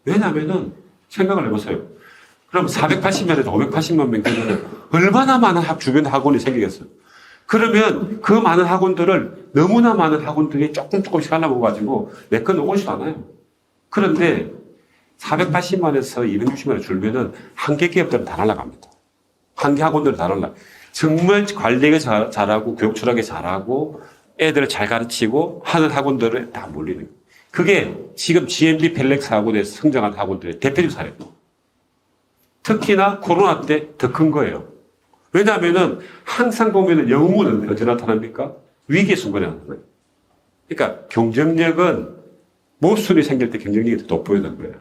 왜냐하면은 생각을 해보세요. 그럼 480만에서 580만 명 되면 얼마나 많은 주변 학원이 생기겠어요. 그러면 그 많은 학원들을 너무나 많은 학원들이 조금씩 갈라먹어가지고 내 건 오지도 않아요. 그런데 480만에서 260만에 줄면은 한 개 기업들은 다 날아갑니다. 한 개 학원들은 다 달라. 정말 관리가 잘하고 교육 철학이 잘하고 애들을 잘 가르치고 하는 학원들을 다 몰리는 거예요. 그게 지금 GMB 펠렉스 학원에서 성장한 학원들의 대표적 사례예요. 특히나 코로나 때 더 큰 거예요. 왜냐하면은 항상 보면은 영웅은 언제 나타납니까? 위기의 순간에 나타나요. 그러니까 경쟁력은 모순이 생길 때 경쟁력이 더 돋보이는 거예요.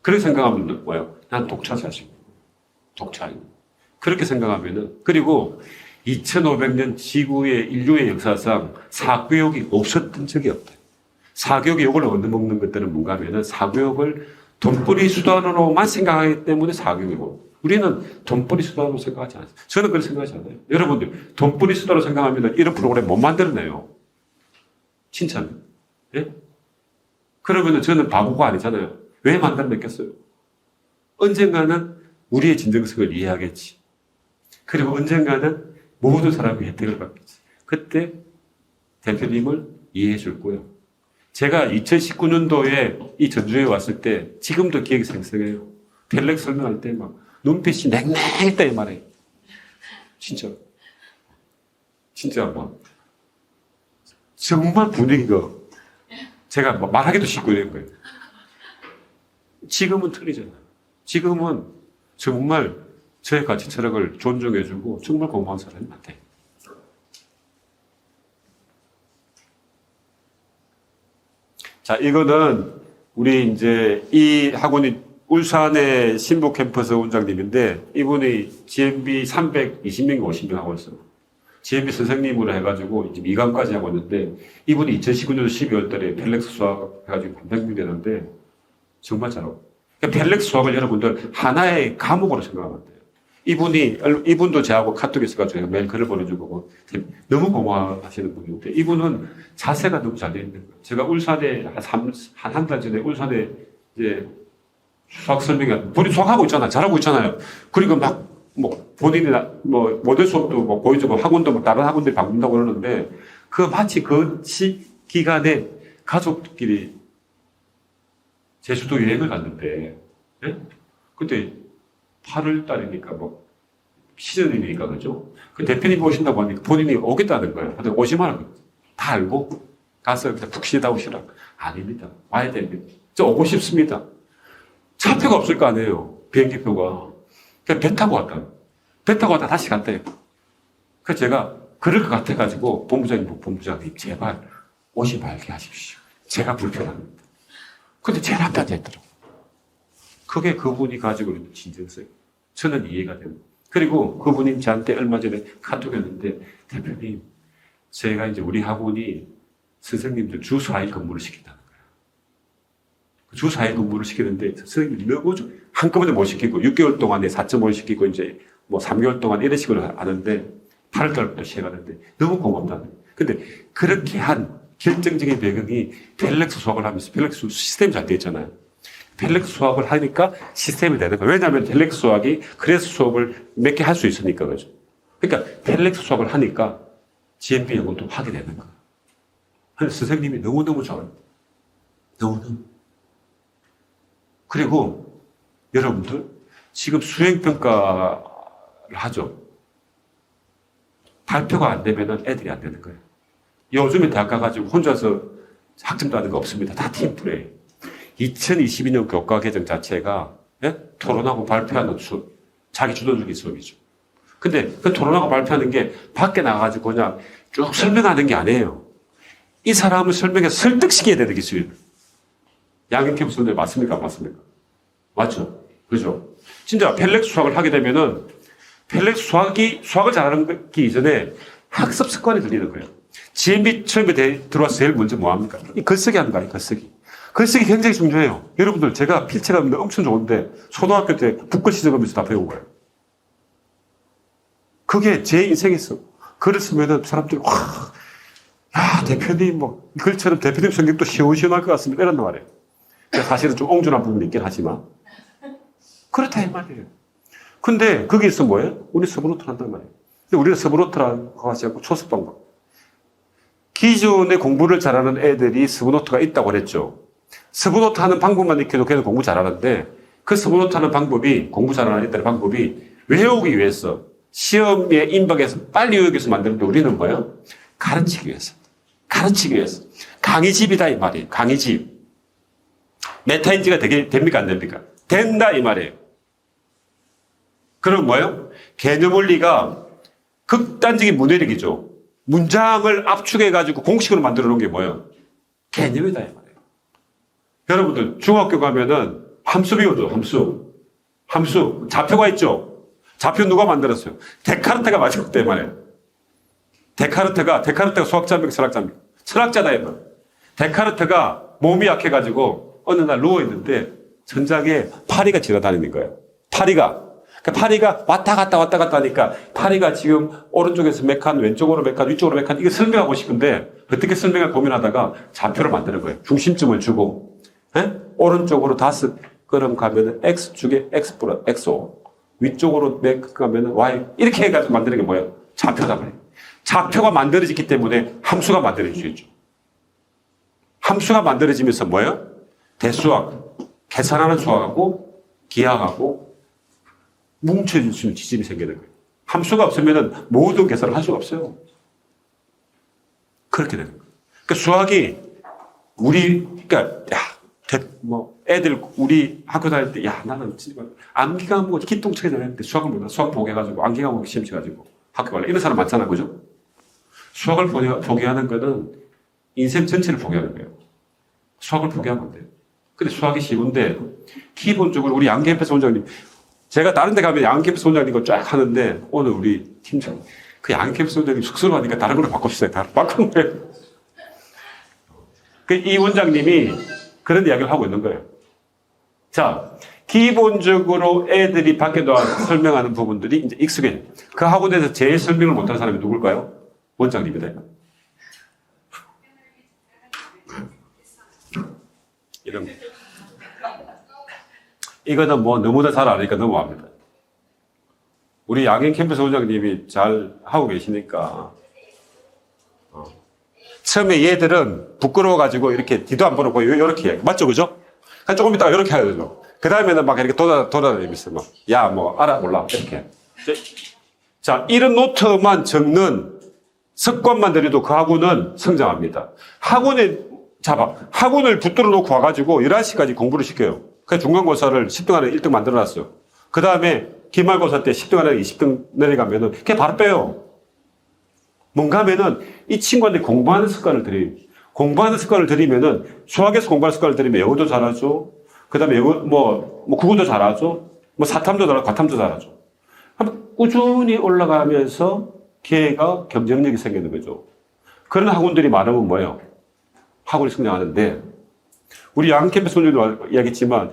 그렇게 생각하면 뭐예요? 난 독차 자신. 독차. 그렇게 생각하면은, 그리고 2500년 지구의 인류의 역사상 사교육이 없었던 적이 없다. 사교육의 욕을 얻어먹는 것들은 뭔가 하면은 사교육을 돈벌이 수단으로만 생각하기 때문에 사교육이고, 우리는 돈벌이 수단으로 생각하지 않아요. 저는 그렇게 생각하지 않아요. 여러분들, 돈벌이 수단으로 생각하면 이런 프로그램 못 만들어내요. 진짜로. 예? 그러면은 저는 바보가 아니잖아요. 왜 만들어냈겠어요? 언젠가는 우리의 진정성을 이해하겠지. 그리고 언젠가는 모든 사람이 혜택을 받겠지. 그때 대표님을 이해해 줄 거예요. 제가 2019년도에 이 전주에 왔을 때 지금도 기억이 생생해요. 펠렉 설명할 때 막 눈빛이 냉랭했다 이 말이에요. 진짜. 진짜 막 정말 분위기가 제가 말하기도 쉽고 이런 거예요. 지금은 틀리잖아요. 지금은 정말 저의 가치 철학을 존중해주고 정말 고마운 사람이 많대요. 자, 이거는 우리 이제 이 학원이 울산의 신부 캠퍼스 원장님인데 이분이 GMB 320명, 50명 하고 있어요. GMB 선생님으로 해가지고 이제 2강까지 하고 있는데 이분이 2019년 12월 달에 펠렉스 수학 해가지고 300명 되는데 정말 잘하고. 그러니까 펠렉스 수학을 여러분들 하나의 과목으로 생각하면 돼요. 이분도 저하고 카톡에 있어가지고 매일 글을 보내주고 너무 고마워하시는 분인데 이분은 자세가 너무 잘 되어 있는 거예요. 제가 울산에 한 달 전에 울산에 이제 수학 설명회, 본인 수학하고 있잖아요. 잘하고 있잖아요. 그리고 막 본인이 모델 수업도 보여주고 학원도 다른 학원들이 바꾼다고 그러는데 마치 그 기간에 가족끼리 제주도 여행을 갔는데, 예? 그때 8월 달이니까 시즌이니까, 그죠? 그 대표님 오신다고 하니까 본인이 오겠다는 거예요. 근데 오시면 다 알고 가서 그냥 푹 쉬다 오시라. 아닙니다. 와야 됩니다. 저 오고 싶습니다. 차표가 없을 거 아니에요. 비행기표가. 그냥 배 타고 왔다. 배 타고 왔다 다시 갔대요. 그래서 제가 그럴 것 같아가지고 본부장님 제발 오지 말게 하십시오. 제가 불편합니다. 근데 제일 앞에 앉아있더라고요. 그게 그분이 가지고 있는 진정성. 저는 이해가 됩니다. 그리고 그분이 저한테 얼마 전에 카톡이었는데, 대표님, 제가 이제 우리 학원이 선생님들 주 4일 근무를 시킨다는 거예요. 주 4일 근무를 시키는데, 선생님이 너무 한꺼번에 못 시키고, 6개월 동안에 4.5를 시키고, 이제 3개월 동안 이런 식으로 하는데, 8월 달부터 시작하는데, 너무 고맙다는 거예요. 근데 그렇게 한 결정적인 배경이 펠렉스 수학을 하면서 펠렉스 시스템이 잘 되어 있잖아요. 펠렉스 수학을 하니까 시스템이 되는 거예요. 왜냐하면 펠렉스 수학이 그래서 수업을 몇 개 할 수 있으니까 그죠. 그러니까 펠렉스 수학을 하니까 GMB 연구도 하게 되는 거예요. 근데 선생님이 너무너무 좋아요. 너무너무. 그리고 여러분들 지금 수행평가를 하죠. 발표가 안 되면 애들이 안 되는 거예요. 요즘에 대학 가가지고 혼자서 학점도 하는 거 없습니다. 다 팀플레이. 2022년 교과 개정 자체가 토론하고 발표하는 수업, 자기 주도적인 수업이죠. 근데 그 토론하고 발표하는 게 밖에 나가가지고 그냥 쭉 설명하는 게 아니에요. 이 사람을 설명해서 설득시켜야 되는 기술이에요. 양현캠 선생님 맞습니까? 안 맞습니까? 맞죠? 그죠? 진짜 펠렉스 수학을 하게 되면은 펠렉스 수학을 잘하는 게 이전에 학습 습관이 들리는 거예요. GMB 처음에 들어와서 제일 먼저 뭐 합니까? 이 글쓰기 하는 거 아니에요, 글쓰기. 글쓰기 굉장히 중요해요. 여러분들, 제가 필체가 엄청 좋은데, 초등학교 때 북글 시작하면서 다 배운 거예요. 그게 제 인생에서, 글을 쓰면은 사람들이, 야, 대표님, 글처럼 대표님 성격도 시원시원할 것 같습니다. 이런 말이에요. 사실은 좀 옹졸한 부분이 있긴 하지만. 그렇다, 이 말이에요. 근데 거기서 뭐예요? 우리 서브노트를 한단 말이에요. 근데 우리는 서브노트라고 하지 않고 초습 방법. 기존에 공부를 잘하는 애들이 서브노트가 있다고 그랬죠. 서브노트 하는 방법만 익혀도 걔는 공부 잘하는데 그 서브노트 하는 방법이 공부 잘하는 애들의 방법이 외우기 위해서 시험에 임박해서 빨리 외우기 위해서 만드는데 우리는 뭐예요? 가르치기 위해서. 가르치기 위해서. 강의집이다 이 말이에요. 강의집. 메타인지가 됩니까 안 됩니까? 된다 이 말이에요. 그럼 뭐예요? 개념 원리가 극단적인 문해력이죠. 문장을 압축해가지고 공식으로 만들어 놓은 게 뭐예요? 개념이다 이 말이에요. 여러분들 중학교 가면은 함수 배우죠. 함수. 좌표가 있죠. 좌표 누가 만들었어요? 데카르트가 만들었대 말이에요. 데카르트가 수학자입니까? 철학자입니까? 철학자다 이 말이에요. 데카르트가 몸이 약해가지고 어느 날 누워있는데 천장에 파리가 지나다니는 거예요. 파리가 왔다 갔다 하니까 파리가 지금 오른쪽에서 몇 칸, 왼쪽으로 몇 칸, 위쪽으로 몇 칸, 이거 설명하고 싶은데 어떻게 설명을 고민하다가 좌표를 만드는 거예요. 중심점을 주고, 오른쪽으로 5걸음 가면은 X축에 X 플러스 XO, 위쪽으로 몇 가면은 Y, 이렇게 해가지고 만드는 게 뭐예요? 좌표다 말이에요. 좌표가 만들어졌기 때문에 함수가 만들어지죠. 함수가 만들어지면서 뭐예요? 대수학, 계산하는 수학하고 기하하고 뭉쳐질 수 있는 지점이 생기는 거예요. 함수가 없으면 모든 계산을 할 수가 없어요. 그렇게 되는 거예요. 그러니까 수학이 애들 우리 학교 다닐 때 나는 암기 과목 기똥차게 잘했는데 수학을 몰라. 수학 포기해가지고 암기 과목 시험 쳐가지고 학교 갈래. 이런 사람 많잖아, 그죠? 수학을 포기하는 거는 인생 전체를 포기하는 거예요. 수학을 포기하면 안 돼요. 근데 수학이 쉬운데 기본적으로 우리 양캠프스 원장님, 제가 다른 데 가면 양캠프스 원장님 이거 쫙 하는데 오늘 우리 팀장 그 양캠프스 원장님 쑥스러워하니까 다른 걸로 바꿉시다. 다른 바꾼 거예요. 이 원장님이 그런 이야기를 하고 있는 거예요. 자, 기본적으로 애들이 밖에 나와서 설명하는 부분들이 이제 익숙해져요. 그 학원에서 제일 설명을 못하는 사람이 누굴까요? 원장님이다. 이런 거. 이거는 뭐 너무나 잘 아니까 넘어갑니다. 우리 양행 캠퍼스 원장님이 잘 하고 계시니까. 처음에 얘들은 부끄러워가지고 이렇게 뒤도 안 보고 이렇게 해요. 맞죠? 그죠? 한 조금 있다가 이렇게 해야 되죠. 그 다음에는 막 이렇게 돌아다니면서 막, 알아, 몰라. 이렇게. 자, 이런 노트만 적는 습관만 들여도 그 학원은 성장합니다. 학원을 붙들어 놓고 와가지고 11시까지 공부를 시켜요. 그래서 중간고사를 10등 안에 1등 만들어 놨어요. 그 다음에 기말고사 때 10등 안에 20등 내려가면은 그게 바로 빼요. 뭔가 하면은 이 친구한테 공부하는 습관을 들여요. 공부하는 습관을 들이면은 수학에서 공부하는 습관을 들이면 영어도 잘하죠. 그 다음에 국어도 잘하죠. 사탐도 잘하고 과탐도 잘하죠. 꾸준히 올라가면서 걔가 경쟁력이 생기는 거죠. 그런 학원들이 많으면 뭐예요? 학원이 성장하는데, 우리 양캠프스 원장님도 이야기했지만,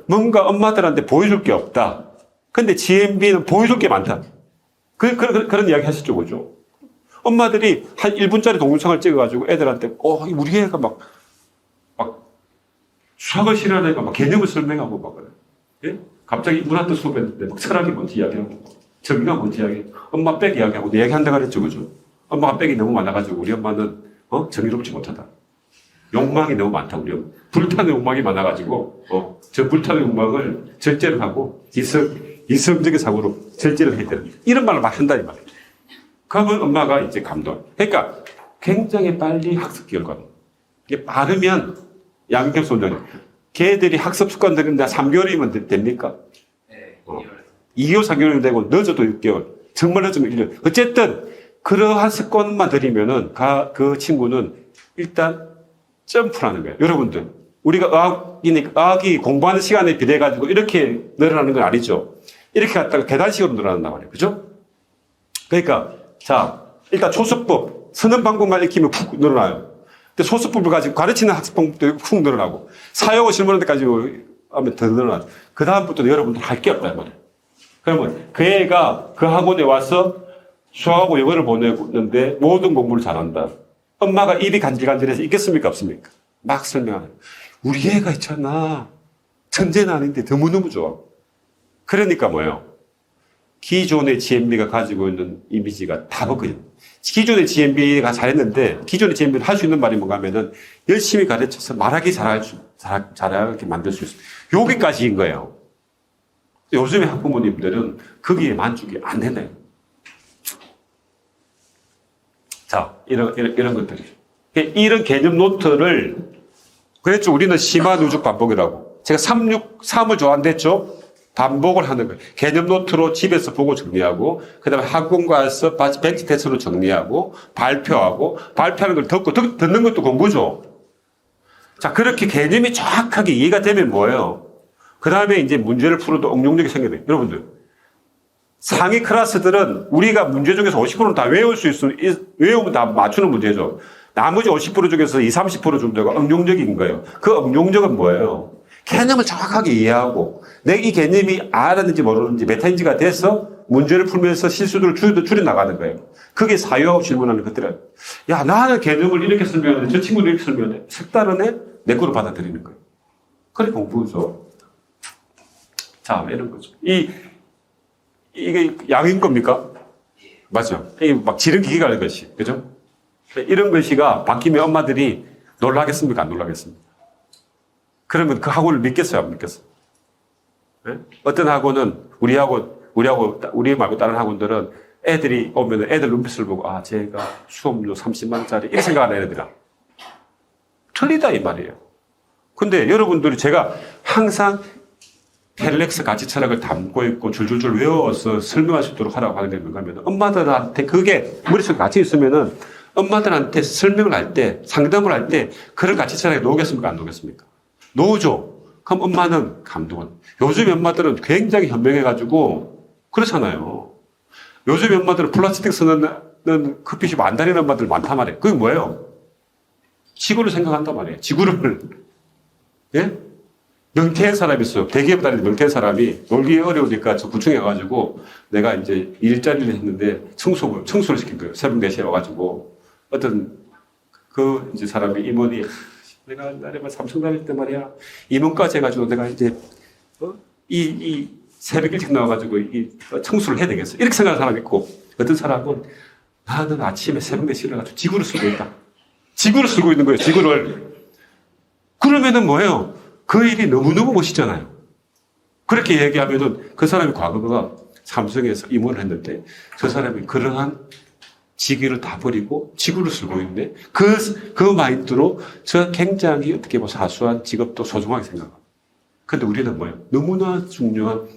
뭔가 엄마들한테 보여줄 게 없다. 근데 GMB는 보여줄 게 많다. 그런 이야기 하셨죠, 그죠? 엄마들이 한 1분짜리 동영상을 찍어가지고 애들한테, 우리 애가 막 수학을 싫어하는 애가 막 개념을 설명하고 막 그래. 예? 갑자기 문학도 수업했는데 막 철학이 뭔지 이야기하고, 정의가 뭔지 이야기하고, 엄마 백 이야기하고, 내 이야기 한다고 그랬죠, 그죠? 엄마가 백이 너무 많아가지고 우리 엄마는, 정의롭지 못하다. 욕망이 너무 많다, 우리 엄마. 불타는 욕망이 많아가지고, 저 불타는 욕망을 절제를 하고, 이성적인 사고로 절제를 해야 되는, 이런 말을 막 한다, 이 말이에요. 그러면 엄마가 이제 감동. 그러니까 굉장히 빨리 학습 결과는. 이게 빠르면, 양캠프스 원장님, 걔들이 학습 습관 들인데 3개월이면 됩니까? 네, 2개월, 3개월이면 되고, 늦어도 6개월. 정말 늦으면 1년. 어쨌든, 그러한 습관만 들이면은, 그 친구는 일단 점프라는 거예요. 여러분들, 우리가 의학이 공부하는 시간에 비례해가지고 이렇게 늘어나는 건 아니죠. 이렇게 갔다가 계단식으로 늘어난단 말이에요. 그죠? 그러니까, 자, 일단 초수법, 쓰는 방법만 익히면 푹 늘어나요. 근데 소수법을 가지고 가르치는 학습 방법도 훅 늘어나고, 사용을 실무하는 데까지 하면 더 늘어나죠. 그 다음부터는 여러분들 할 게 없단 말이에요. 그러면 그 애가 그 학원에 와서 수학하고 영어를 보내는데 모든 공부를 잘한다. 엄마가 입이 간질간질해서 있겠습니까? 없습니까? 막 설명하는. 우리 애가 있잖아. 천재는 아닌데 너무너무 좋아. 그러니까 뭐예요? 기존의 GMB가 가지고 있는 이미지가 다 벗겨요. 기존의 GMB가 잘했는데, 기존의 GMB를 할 수 있는 말이 뭔가 하면은, 열심히 가르쳐서 말하기 잘하게 만들 수 있어요. 여기까지인 거예요. 요즘의 학부모님들은 거기에 만족이 안 되네요. 자, 이런 것들이. 이런 개념 노트를, 그랬죠. 우리는 심화 누적 반복이라고. 제가 3을 좋아한댔죠? 반복을 하는 거예요. 개념 노트로 집에서 보고 정리하고, 그 다음에 학원 가서 벤치 테스트로 정리하고, 발표하는 걸 듣는 것도 공부죠. 자, 그렇게 개념이 정확하게 이해가 되면 뭐예요? 그 다음에 이제 문제를 풀어도 응용력이 생겨야 돼요. 여러분들. 상위 클래스들은 우리가 문제 중에서 50%는 다 외우면 다 맞추는 문제죠. 나머지 50% 중에서 20, 30% 정도가 응용적인 거예요. 그 응용력은 뭐예요? 개념을 정확하게 이해하고, 내가 이 개념이 알았는지 모르는지 메타인지가 돼서 문제를 풀면서 실수들을 줄여 나가는 거예요. 그게 사유하고 질문하는 것들은, 야, 나는 개념을 이렇게 설명하는데 저 친구는 이렇게 설명하는데 색다르네? 내 거로 받아들이는 거예요. 그게 공부죠. 자, 이런 거죠. 이게 양인 겁니까? 맞죠? 이게 막 지름기기가 하는 것이. 그죠? 이런 것이가 바뀌면 엄마들이 놀라겠습니까? 안 놀라겠습니까? 그러면 그 학원을 믿겠어요? 안 믿겠어요? 네? 어떤 학원은 우리 말고 다른 학원들은 애들이 오면 애들 눈빛을 보고, 아, 제가 수업료 30만 원짜리 이렇게 생각하는 애들이라. 틀리다, 이 말이에요. 근데 여러분들이 제가 항상 펠렉스 가치 철학을 담고 있고 줄줄줄 외워서 설명할 수 있도록 하라고 하는 게 뭔가 하면 엄마들한테 그게 머릿속에 같이 있으면은 엄마들한테 설명을 할 때, 상담을 할 때 그런 가치 철학에 놓겠습니까? 안 놓겠습니까? 놓죠. 그럼 엄마는 감동을. 요즘 엄마들은 굉장히 현명해가지고 그렇잖아요. 요즘 엄마들은 플라스틱 쓰는 커피숍 안 다니는 엄마들 많단 말이에요. 그게 뭐예요? 지구를 생각한단 말이에요. 지구를. 예? 명태한 사람이 있어요. 대기업 다니는 명태한 사람이 놀기 어려우니까 저 구청에 가가지고 내가 이제 일자리를 했는데 청소를 시킨 거예요. 새벽 4시에 와가지고 어떤 그 이제 사람이 임원이 내가 옛날에 삼성 다닐 때 말이야 임원까지 해가지고 내가 이제 이 새벽 일찍 나와가지고 이 청소를 해야 되겠어. 이렇게 생각하는 사람이 있고 어떤 사람은 나는 아침에 새벽 4시에 일어나가지고 지구를 쓰고 있다. 지구를 쓰고 있는 거예요. 지구를. 그러면은 뭐예요? 그 일이 너무너무 멋있잖아요. 그렇게 얘기하면은 그 사람이 과거가 삼성에서 임원을 했는데 저 사람이 그러한 직위를 다 버리고 지구를 쓰고 있는데 그 마인드로 저 굉장히 어떻게 보면 사소한 직업도 소중하게 생각합니다. 근데 우리는 뭐예요? 너무나 중요한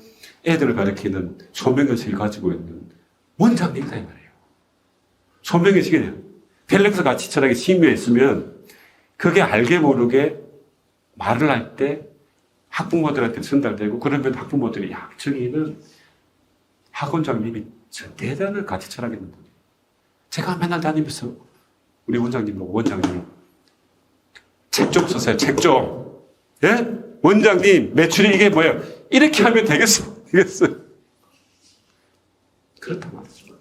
애들을 가리키는 소명의식을 가지고 있는 원장님이다 이 말이에요. 소명의식이 펠렉스 가치 철학에 심의에 있으면 그게 알게 모르게 말을 할 때 학부모들한테 전달되고 그러면 학부모들이 야, 저기는 학원장님이 저 대단한 가치 철학이 있는 분이에요. 제가 맨날 다니면서 우리 원장님 책 좀 쓰세요. 책 좀. 예? 원장님 매출이 이게 뭐예요? 이렇게 하면 되겠어요. 그렇단 말이죠.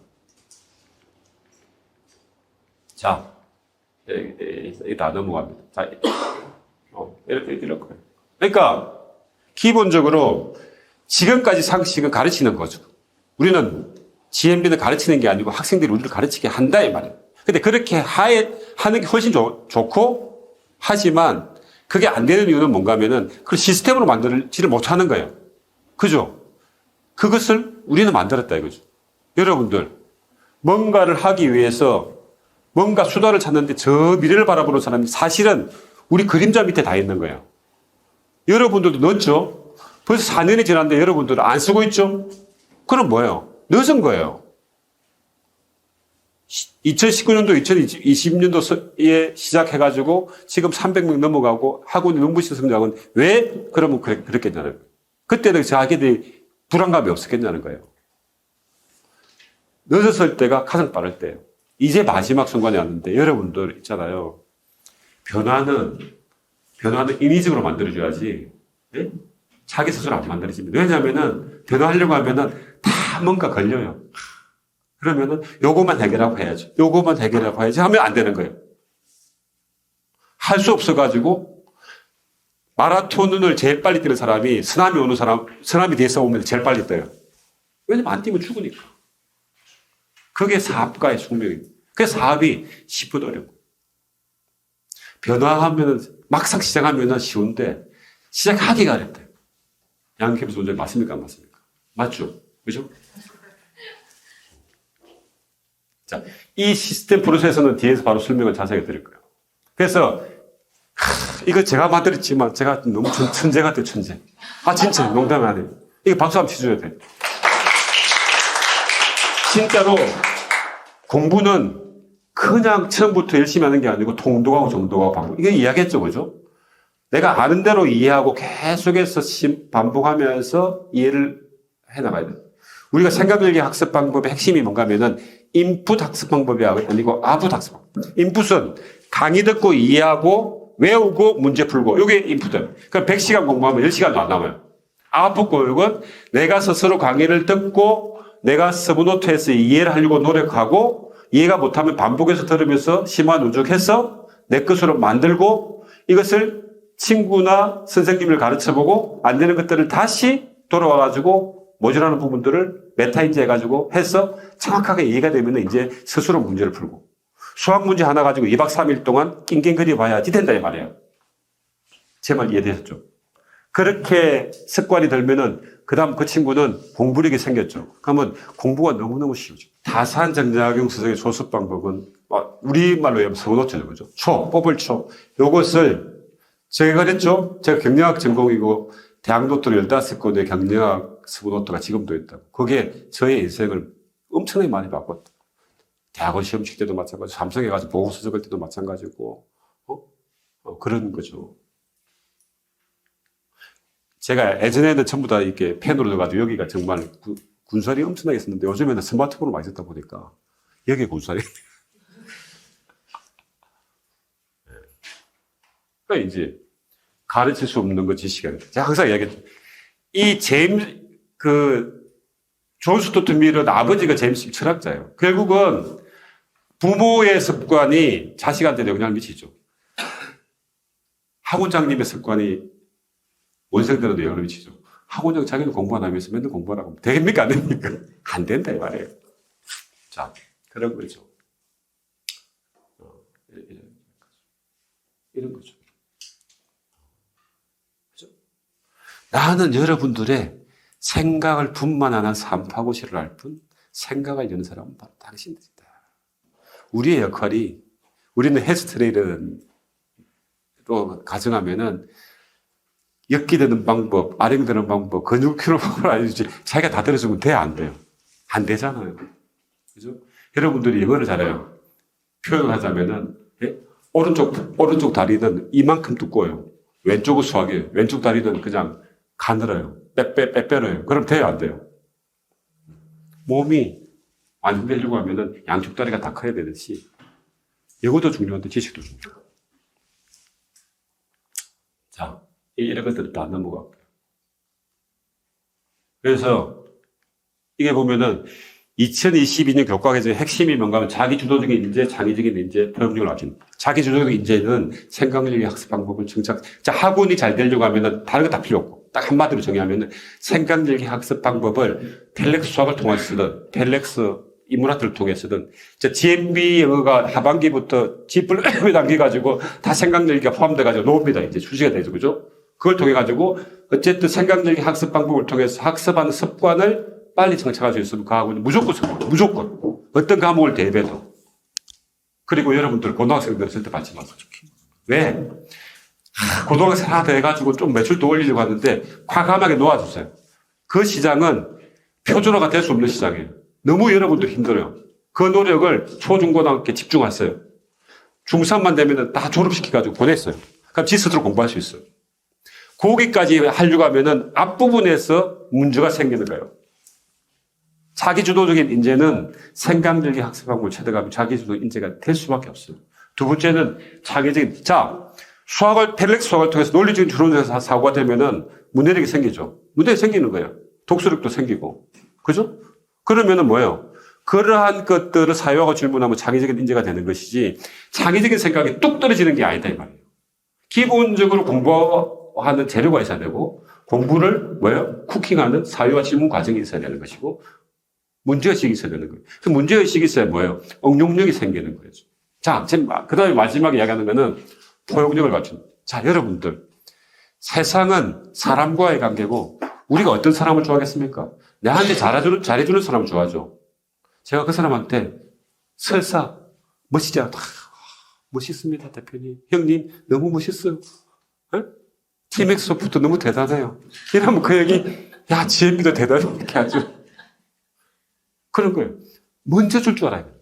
자, 다 넘어갑니다. 자, 이럴 거예요. 그러니까, 기본적으로, 지금까지 상식은 가르치는 거죠. 우리는 GMB는 가르치는 게 아니고 학생들이 우리를 가르치게 한다, 이 말이에요. 근데 그렇게 하는 게 훨씬 좋고, 하지만, 그게 안 되는 이유는 뭔가 하면은, 그 시스템으로 만들지를 못하는 거예요. 그죠? 그것을 우리는 만들었다, 이거죠. 여러분들, 뭔가를 하기 위해서, 뭔가 수단을 찾는데 저 미래를 바라보는 사람이 사실은 우리 그림자 밑에 다 있는 거예요. 여러분들도 넣었죠? 벌써 4년이 지났는데 여러분들은 안 쓰고 있죠? 그럼 뭐예요? 늦은 거예요. 2019년도, 2020년도에 시작해가지고 지금 300명 넘어가고 학원의 농부시 성장은 왜 그러면 그랬겠냐는 거예요. 그때는 자기들이 불안감이 없었겠냐는 거예요. 늦었을 때가 가장 빠를 때예요. 이제 마지막 순간이 왔는데 여러분들 있잖아요. 변화는 인위적으로 만들어줘야지, 예? 자기 스스로 안 만들어집니다. 왜냐하면은, 변화하려고 하면은 다 뭔가 걸려요. 그러면은, 요것만 해결하고 해야지. 요것만 해결하고 해야지 하면 안 되는 거예요. 할 수 없어가지고, 마라톤을 제일 빨리 뛰는 사람이, 쓰나미 뒤에 싸우면 제일 빨리 뛰어요. 왜냐면 안 뛰면 죽으니까. 그게 사업가의 숙명입니다. 그래서 사업이 10분 어렵고. 변화하면은, 막상 시작하면은 쉬운데, 시작하기가 어렵대요. 양캠 소장 맞습니까? 안 맞습니까? 맞죠? 그죠? 자, 이 시스템 프로세스는 뒤에서 바로 설명을 자세하게 드릴 거예요. 그래서, 이거 제가 만들었지만 제가 너무 천재 같아요, 천재. 아, 진짜 농담이 아니에요. 이거 박수 한번 치줘야 돼. 진짜로 공부는 그냥 처음부터 열심히 하는 게 아니고 통독하고 정독하고 반복. 이게 이야기했죠, 그죠? 내가 아는 대로 이해하고 계속해서 반복하면서 이해를 해나가야 돼. 우리가 생각력의 학습 방법의 핵심이 뭔가 하면은 인풋 학습 방법이 아니고 아웃풋 학습 방법. 인풋은 강의 듣고 이해하고 외우고 문제 풀고. 이게 인풋이에요. 그럼 100시간 공부하면 10시간도 안 남아요. 아웃풋 교육은 내가 스스로 강의를 듣고 내가 서브노트에서 이해를 하려고 노력하고 이해가 못하면 반복해서 들으면서 심화 누적해서 내 것으로 만들고 이것을 친구나 선생님을 가르쳐보고 안 되는 것들을 다시 돌아와가지고 모자라는 부분들을 메타인지 해가지고 해서 정확하게 이해가 되면 이제 스스로 문제를 풀고 수학 문제 하나 가지고 2박 3일 동안 낑낑거려 봐야지 된다 이 말이에요. 제 말 이해되셨죠? 그렇게 습관이 들면은 그 다음 그 친구는 공부력이 생겼죠. 그러면 공부가 너무너무 쉬우죠. 다산정작용 수석의 조습 방법은 우리말로 하면 서너처죠. 그죠? 뽑을 초. 요것을 제가 그랬죠. 제가 경영학 전공이고 대학 노트를 15권의 경영학 서브노트가 지금도 있다고. 그게 저의 인생을 엄청나게 많이 바꿨다. 대학원 시험 칠 때도 마찬가지고 삼성에 가서 보고서 적을 때도 마찬가지고 그런 거죠. 제가 예전에는 전부 다 이렇게 펜으로 넣어가지고 여기가 정말 군살이 엄청나게 있었는데 요즘에는 스마트폰을 많이 쓰다 보니까 여기에 군살이. 그러니까 이제 가르칠 수 없는 거 지식이 아니라. 제가 항상 이야기했죠. 이 존 스튜어트 밀은 아버지가 제임스 철학자예요. 결국은 부모의 습관이 자식한테 영향을 미치죠. 학원장님의 습관이 원생들한테 영향을 미치죠. 학원장 자기는 공부 안 하면서 맨날 공부하라고 하면 됩니까? 안 됩니까? 안 된다, 이 말이에요. 자, 그런 거죠. 이런 거죠. 그죠? 나는 여러분들의 생각을 분만하는 삼파고시를 할 뿐 생각을 여는 사람은 바로 당신들이다. 우리의 역할이 우리는 헬스트레이너로 가정하면은 엮기되는 방법, 아령되는 방법, 근육 키우는 방법을 알려주지. 자기가 다 들어주면 돼, 안 돼요? 안 되잖아요. 그죠? 여러분들이 이거를 잘해요. 표현을 하자면은, 예? 오른쪽 다리는 이만큼 두꺼워요. 왼쪽은 수학이에요. 왼쪽 다리는 그냥 가늘어요. 빼빼빼빼로요. 그럼 돼요, 안 돼요? 몸이 완성되려고 하면은 양쪽 다리가 다 커야 되듯이, 이것도 중요한데 지식도 중요해요. 자. 이런 것들을 다 넘어갈게요. 그래서 이게 보면은 2022년 교과과정의 핵심이 뭔가 하면 자기주도적인 인재, 창의적인 인재, 포용력을 갖춘. 자기주도적인 인재는 생각력의 학습 방법을 자, 학원이 잘 되려고 하면은 다른 거 다 필요 없고 딱 한마디로 정의하면은 생각력의 학습 방법을 펠렉스 수학을 통해서 쓰든 펠렉스 인문학들을 통해서든 GMB 영어가 하반기부터 G플랫폼에 담겨가지고 다 생각력이 포함돼가지고 나옵니다. 이제 출시가 되죠. 그죠? 그걸 통해 가지고 어쨌든 생각력의 학습 방법을 통해서 학습하는 습관을 빨리 정착할 수 있으면 그 학원은 무조건 성공. 무조건. 어떤 과목을 대입해도. 그리고 여러분들 고등학생들 절대 받지 마세요. 왜? 고등학생 하나 더 해가지고 좀 매출 더 올리려고 하는데 과감하게 놓아주세요. 그 시장은 표준화가 될 수 없는 시장이에요. 너무 여러분들 힘들어요. 그 노력을 초중고등학교에 집중하세요. 중3만 되면 다 졸업시켜가지고 보냈어요. 그럼 지 스스로 공부할 수 있어요. 거기까지 하려고 하면은 앞부분에서 문제가 생기는 거예요. 자기주도적인 인재는 생각력의 학습 방법을 찾아가면 자기주도 인재가 될 수밖에 없어요. 두 번째는 자기적인, 수학을, 펠렉스 수학을 통해서 논리적인 추론에서 사고가 되면은 문해력이 생기죠. 문해력이 생기는 거예요. 독서력도 생기고. 그죠? 그러면은 뭐예요? 그러한 것들을 사유하고 질문하면 창의적인 인재가 되는 것이지, 창의적인 생각이 뚝 떨어지는 게 아니다, 이 말이에요. 기본적으로 공부하는 재료가 있어야 되고, 공부를 쿠킹하는 사유와 질문 과정이 있어야 되는 것이고, 문제의식이 있어야 되는 거예요. 그 문제의식이 있어야 응용력이 생기는 거죠. 자, 그 다음에 마지막에 이야기하는 거는 포용력을 갖춘. 자, 여러분들. 세상은 사람과의 관계고, 우리가 어떤 사람을 좋아하겠습니까? 나한테 잘해주는 사람을 좋아하죠. 제가 그 사람한테 설사 멋지지 않다. 멋있습니다, 대표님. 형님, 너무 멋있어요. 티맥스 소프트 너무 대단해요. 이러면 그 형이, 야, GMB도 대단해. 이렇게 하죠. 그런 거예요. 먼저 줄 줄 알아요.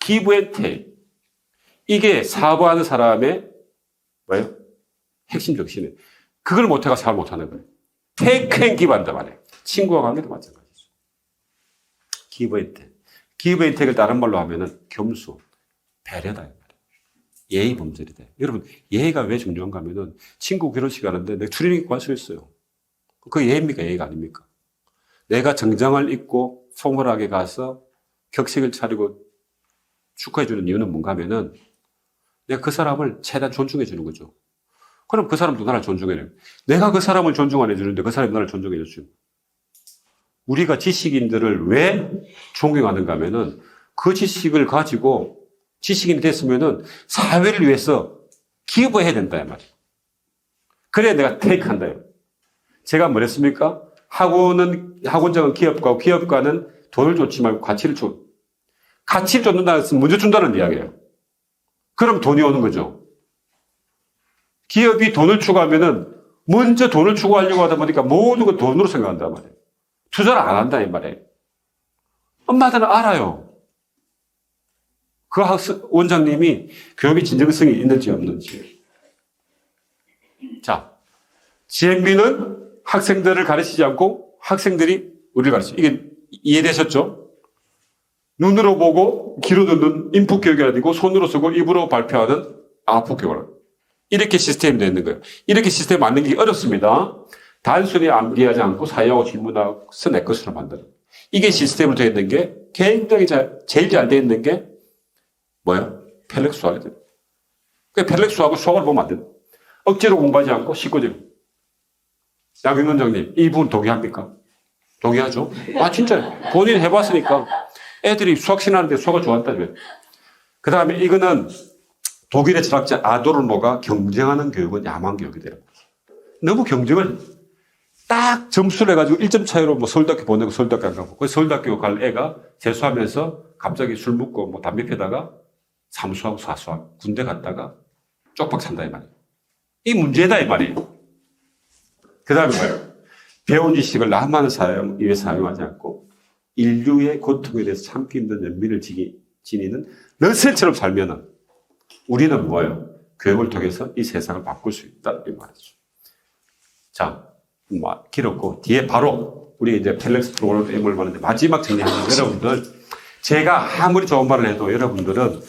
기브 앤 테이크. 이게 사고하는 사람의, 뭐예요? 핵심 정신이에요. 그걸 못해가 잘 못하는 거예요. 테이크 앤 기브 한단 말이에요. 친구와 관계도 마찬가지죠. 기브 앤 테이크. 기브 앤 테이크를 다른 말로 하면은 겸손, 배려다. 예의 범절이다. 여러분, 예의가 왜 중요한가 하면은 친구 결혼식 하는데 내가 추리닝 입고 할 수 있어요. 그 예의입니까? 예의가 아닙니까? 내가 정장을 입고 포멀하게 가서 격식을 차리고 축하해주는 이유는 뭔가 하면은 내가 그 사람을 최대한 존중해주는 거죠. 그럼 그 사람도 나를 존중해요. 내가 그 사람을 존중 안 해주는데 그 사람이 나를 존중해줬죠. 우리가 지식인들을 왜 존경하는가 하면은 그 지식을 가지고 지식인이 됐으면은 사회를 위해서 기부해야 된다, 이 말이에요. 그래야 내가 테이크한다. 제가 뭐랬습니까? 학원장은 기업가고 기업가는 돈을 줬지 말고 가치를 줘. 가치를 줬는다는 것은 먼저 준다는 이야기예요. 그럼 돈이 오는 거죠. 기업이 돈을 추구하면은 먼저 돈을 추구하려고 하다 보니까 모든 걸 돈으로 생각한단 말이에요. 투자를 안 한다, 이 말이에요. 엄마들은 알아요. 그 원장님이 교육의 진정성이 있는지 없는지. 자, GMB는 학생들을 가르치지 않고 학생들이 우리를 가르치죠. 이게 이해되셨죠? 눈으로 보고 귀로 듣는 인풋 교육이 아니고 손으로 쓰고 입으로 발표하는 아웃풋 교육을. 이렇게 시스템이 되는 거예요. 이렇게 시스템 만들기 어렵습니다. 단순히 암기하지 않고 사회하고 질문하고 내 것으로 만드는. 이게 시스템으로 되어 있는 게 굉장히 제일 잘 되어 있는 게 뭐야? 펠렉 수학이 돼요. 그 펠렉 수학을 수학을 보면 안 돼요. 억지로 공부하지 않고 쉽거든요. 양경 원장님, 이 부분 동의합니까? 동의하죠? 아, 진짜. 본인 해봤으니까. 애들이 수학 신하는데 수학을 좋아한다며. 그 다음에 이거는 독일의 철학자 아도르노가 경쟁하는 교육은 야만 교육이 되는 거죠. 너무 경쟁을 딱 점수를 해가지고 1점 차이로 뭐 서울대학교 보내고 서울대학교 안 가고. 그 서울대학교 갈 애가 재수하면서 갑자기 술 먹고 뭐 담배 피다가 삼수하고 사수하고 군대 갔다가 쪽박 찬다 이 말이에요. 이 문제다 이 말이에요. 그 다음에 뭐예요? 배운 지식을 나만을 위해 사용하지 않고 인류의 고통에 대해서 참기 힘든 연민을 지니는 러셀처럼 살면은 우리는 뭐예요? 교육을 통해서 이 세상을 바꿀 수 있다 이 말이죠. 자, 뭐 길었고 뒤에 바로 우리 이제 펠렉스 프로그램을 말하는데 마지막 정리하는 여러분들 제가 아무리 좋은 말을 해도 여러분들은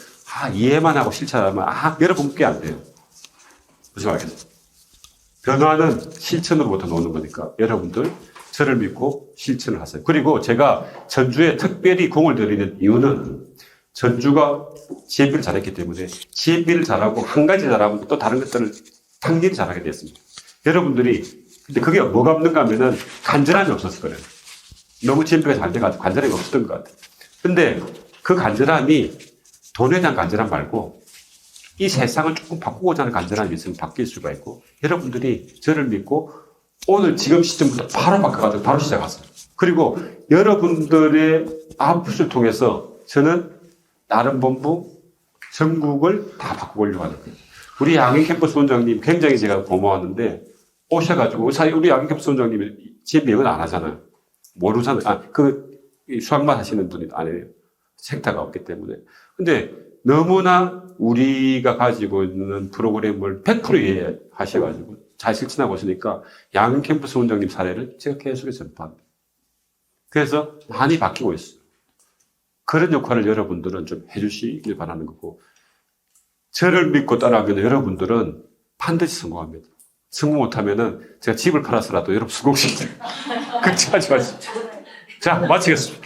이해만 하고 실천하면 여러분께 안 돼요. 무슨 말이겠어요? 변화는 실천으로부터 나오는 거니까 여러분들 저를 믿고 실천을 하세요. 그리고 제가 전주에 특별히 공을 들이는 이유는 전주가 GMB를 잘했기 때문에 GMB를 잘하고 한 가지 잘하면 또 다른 것들을 당연히 잘하게 됐습니다. 여러분들이 근데 그게 뭐가 없는가 하면은 간절함이 없었을 거예요. 너무 GMB가 잘 돼가지고 간절함이 없었던 것 같아요. 근데 그 간절함이 돈에 대한 간절함 말고 이 세상을 조금 바꾸고자 하는 간절함이 있으면 바뀔 수가 있고 여러분들이 저를 믿고 오늘 지금 시점부터 바로 바꿔가지고 바로 시작하세요. 그리고 여러분들의 아웃풋을 통해서 저는 다른 본부 전국을 다 바꿔보려고 하는 거예요. 우리 양인 캠퍼스 원장님 굉장히 제가 고마웠는데 오셔가지고 사실 우리 양인 캠퍼스 원장님이 GMB 영어는 안 하잖아요. 모르잖아요. 수학만 하시는 분이 아니에요. 섹터가 없기 때문에. 근데 너무나 우리가 가지고 있는 프로그램을 100% 이해하셔가지고 잘 실천하고 있으니까 양인 캠퍼스 원장님 사례를 제가 계속해서 전파합니다. 그래서 많이 바뀌고 있어요. 그런 역할을 여러분들은 좀 해주시길 바라는 거고 저를 믿고 따라가면 여러분들은 반드시 성공합니다. 성공 못하면은 제가 집을 팔아서라도 여러분 성공시켜요. 걱정하지 마시죠. 자, 마치겠습니다.